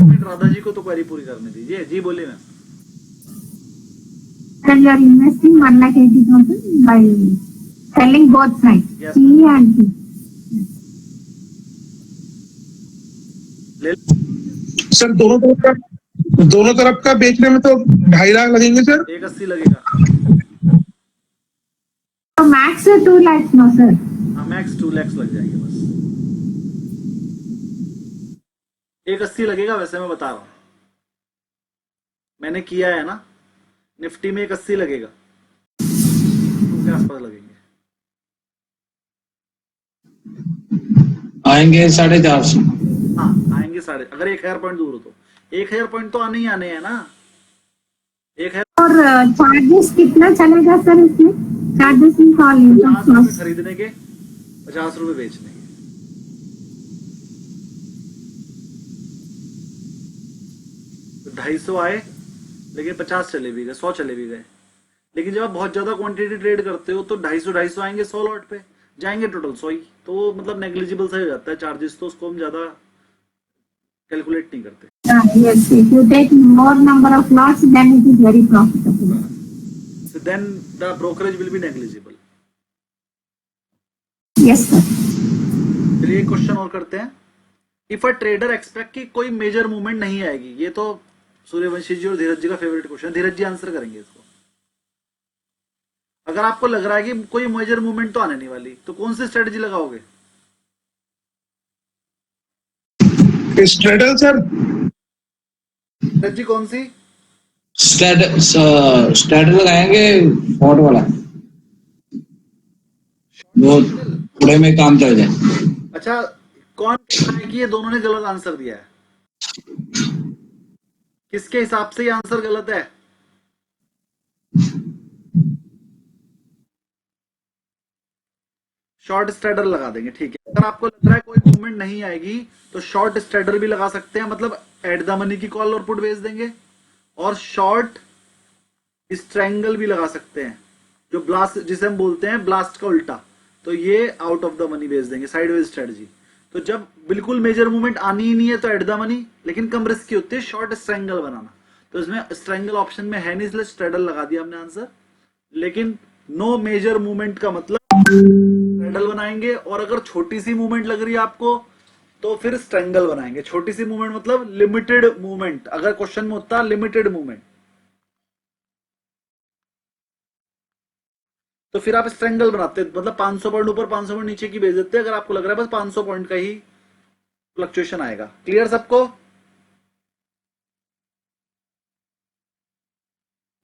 मिनट राधा जी को तो क्वेरी पूरी करने दीजिए। जी बोलिए ma'am. Sir, you are investing 1,80,000 by selling both sides, Yes. PE and P. ले सर दोनों तरफ का बेचने में तो 2.5 लाख लगेंगे सर। 180 लगेगा। So max 2 lakhs, no sir. हाँ मैक्स 2 lakhs लग जाएंगे बस। 180 लगेगा वैसे मैं बता रहा हूँ, मैंने किया है ना। निफ्टी में 180 लगेगा, उसके आसपास लगेंगे। आएंगे 450। हाँ आएंगे साढ़े, अगर 1,000 पॉइंट दूर हो तो 1,000 पॉइंट तो आने ही आने हैं ना। 1,000 और चार्जेस कितना चलेगा सर इसमें? चार्जेस निकाल 50 रुपए खरीदने के, 50 रुपए बेचने के। तो 250 आए लेकिन 50 चले भी गए, 100 चले भी गए। लेकिन जब आप बहुत ज्यादा क्वांटिटी ट्रेड करते हो तो 250 आएंगे 100 लॉट पे जाएंगे, टोटल 100 ही। तो वो मतलब नेग्लिजिबल सा हो जाता है चार्जेस, तो उसको हम ज्यादा कैलकुलेट नहीं करते। Yes, if you take more number of lots, then it is very profitable. then the brokerage will be negligible. Yes sir. चलिए क्वेश्चन और करते हैं। इफ अ ट्रेडर एक्सपेक्ट कि कोई मेजर मूवमेंट नहीं आएगी, ये तो सूर्यवंशी जी और धीरज जी का फेवरेट क्वेश्चन, धीरज जी आंसर करेंगे इसको। अगर आपको लग रहा है कि कोई मेजर मूवमेंट तो आने नहीं वाली, तो कौन सी स्ट्रेटजी लगाओगे? स्ट्रेडल सर, धीरज जी कौन सी? स्टैटर लगाएंगे, फॉर्ट वाला, वो थोड़े में काम चल जाए। अच्छा, कौन कहता है कि ये दोनों ने गलत आंसर दिया है? किसके हिसाब से ये आंसर गलत है? शॉर्ट स्ट्रेडर लगा देंगे, ठीक है। अगर आपको लग रहा है कोई मूवमेंट नहीं आएगी तो शॉर्ट स्ट्रेडर भी लगा सकते हैं, मतलब एट द मनी की कॉल और पुट बेच देंगे, और शॉर्ट स्ट्रैंगल भी लगा सकते हैं, जो ब्लास्ट जिसे हम बोलते हैं ब्लास्ट का उल्टा, तो ये आउट ऑफ द मनी बेच देंगे, साइडवेज स्ट्रेटजी। तो जब बिल्कुल मेजर मूवमेंट आनी ही नहीं है तो एट द मनी, लेकिन कम रिस्क की होती है शॉर्ट स्ट्रैंगल बनाना, तो इसमें स्ट्रैंगल ऑप्शन में है नहीं, इसलिए स्ट्रेडल लगा दिया हमने आंसर। लेकिन नो मेजर मूवमेंट का मतलब स्ट्रेडल बनाएंगे, और अगर छोटी सी मूवमेंट लग रही है आपको तो फिर स्ट्रैंगल बनाएंगे। छोटी सी मूवमेंट मतलब लिमिटेड मूवमेंट, अगर क्वेश्चन में होता लिमिटेड मूवमेंट तो फिर आप स्ट्रैंगल बनाते, मतलब 500 पॉइंट ऊपर 500 पॉइंट नीचे की भेज देते, अगर आपको लग रहा है बस 500 पॉइंट का ही फ्लक्चुएशन आएगा। क्लियर सबको?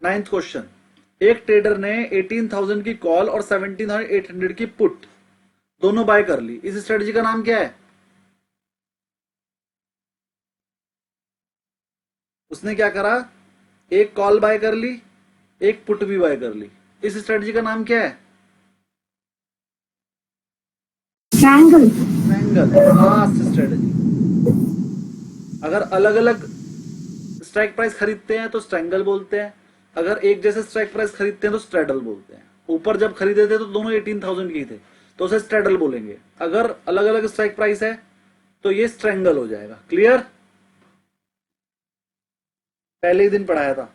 9th क्वेश्चन, एक ट्रेडर ने 18,000 की कॉल और 17,800 की पुट दोनों बाय कर ली, इस स्ट्रेटजी का नाम क्या है? उसने क्या करा, एक कॉल बाय कर ली, एक पुट भी बाय कर ली, इस स्ट्रेटजी का नाम क्या है? ट्रायंगल। Triangle, fast strategy. अगर अलग अलग स्ट्राइक प्राइस खरीदते हैं तो स्ट्रैंगल बोलते हैं, अगर एक जैसे स्ट्राइक प्राइस खरीदते हैं तो स्ट्रेडल बोलते हैं। ऊपर जब खरीदे थे तो दोनों 18,000 की थे तो उसे स्ट्रेडल बोलेंगे, अगर अलग अलग स्ट्राइक प्राइस है तो ये स्ट्रैंगल हो जाएगा। क्लियर? पहले ही दिन पढ़ाया था।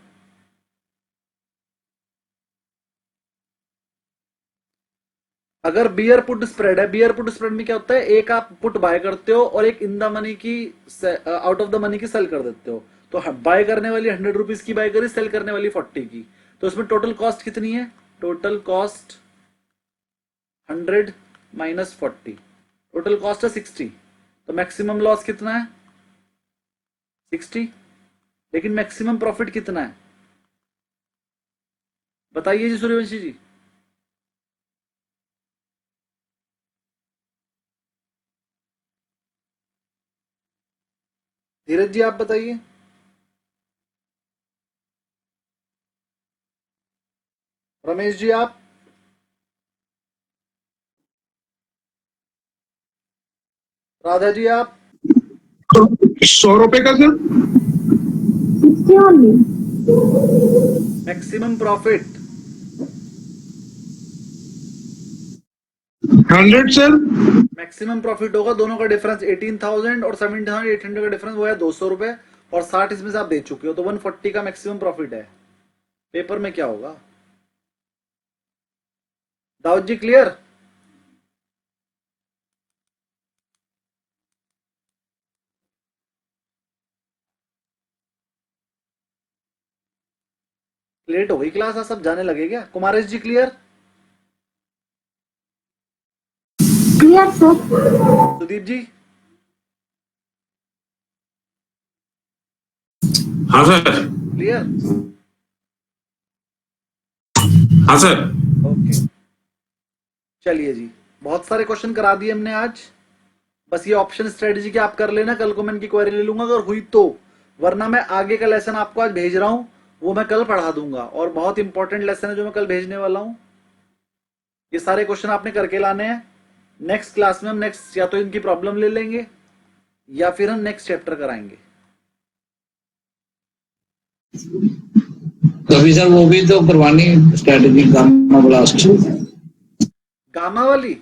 अगर बियर पुट स्प्रेड है, बियर पुट स्प्रेड में क्या होता है, एक आप पुट बाय करते हो और एक इन द मनी की आउट ऑफ द मनी की सेल कर देते हो, तो बाय करने वाली 100 रुपीज की बाय करी, सेल करने वाली 40 की, तो इसमें टोटल कॉस्ट कितनी है? Total cost 100 minus 40, total cost है 60, तो मैक्सिमम लॉस कितना है? 60, लेकिन मैक्सिमम प्रॉफिट कितना है बताइए जी सूर्यवंशी जी। धीरज जी आप बताइए। रमेश जी आप? राधा जी आप? 100 रुपए का sir. 60 only. Maximum profit 100 sir. Maximum profit होगा, दोनों का डिफरेंस 18,000 और 17,800 का डिफरेंस वो है 200 रुपए, और 60 इसमें से आप दे चुके हो, तो 140 का मैक्सिमम प्रॉफिट है। पेपर में क्या होगा? दाऊद जी क्लियर? लेट हो गई क्लास, आज सब जाने लगे क्या? Kumaresh ji clear? Clear sir. Sudeep ji? हाँ सर। क्लियर? हाँ सर। ओके, चलिए जी, बहुत सारे क्वेश्चन करा दिए हमने आज। बस ये ऑप्शन स्ट्रेटजी के आप कर लेना, कल को मैं इनकी क्वेरी ले लूंगा अगर हुई तो, वरना मैं आगे का लेसन आपको आज भेज रहा हूं, वो मैं कल पढ़ा दूंगा, और बहुत इंपॉर्टेंट लेसन है जो मैं कल भेजने वाला हूं। ये सारे क्वेश्चन आपने करके लाने हैं। नेक्स्ट क्लास में हम नेक्स्ट या तो इनकी प्रॉब्लम ले लेंगे या फिर हम नेक्स्ट चैप्टर कराएंगे। कभी सर वो भी तो करवानी स्ट्रेटजी गामा ब्लास्ट। गामा वाली?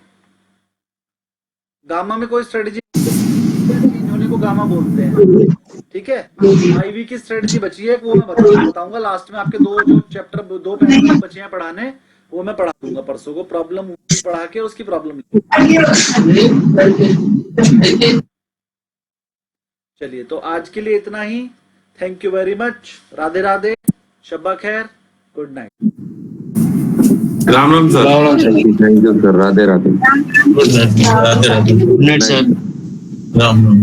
गामा में कोई स्ट्रेटजी इन्होंने को जिसको गामा बोलते हैं, ठीक है। आईवी की स्ट्रेटजी बची है वो मैं बताऊंगा लास्ट में। आपके दो जो चैप्टर, दो पैराग्राफ बचे हैं पढ़ाने, वो मैं पढ़ा दूंगा परसों को। प्रॉब्लम पढ़ा के उसकी प्रॉब्लम। चलिए, तो आज के लिए इतना ही। Thank you very much. Radhe Radhe, शब्बा खैर, good night. Ram Ram sir. Thank you sir, Radhe Radhe. Good night, Radhe Radhe, good night sir, Ram Ram.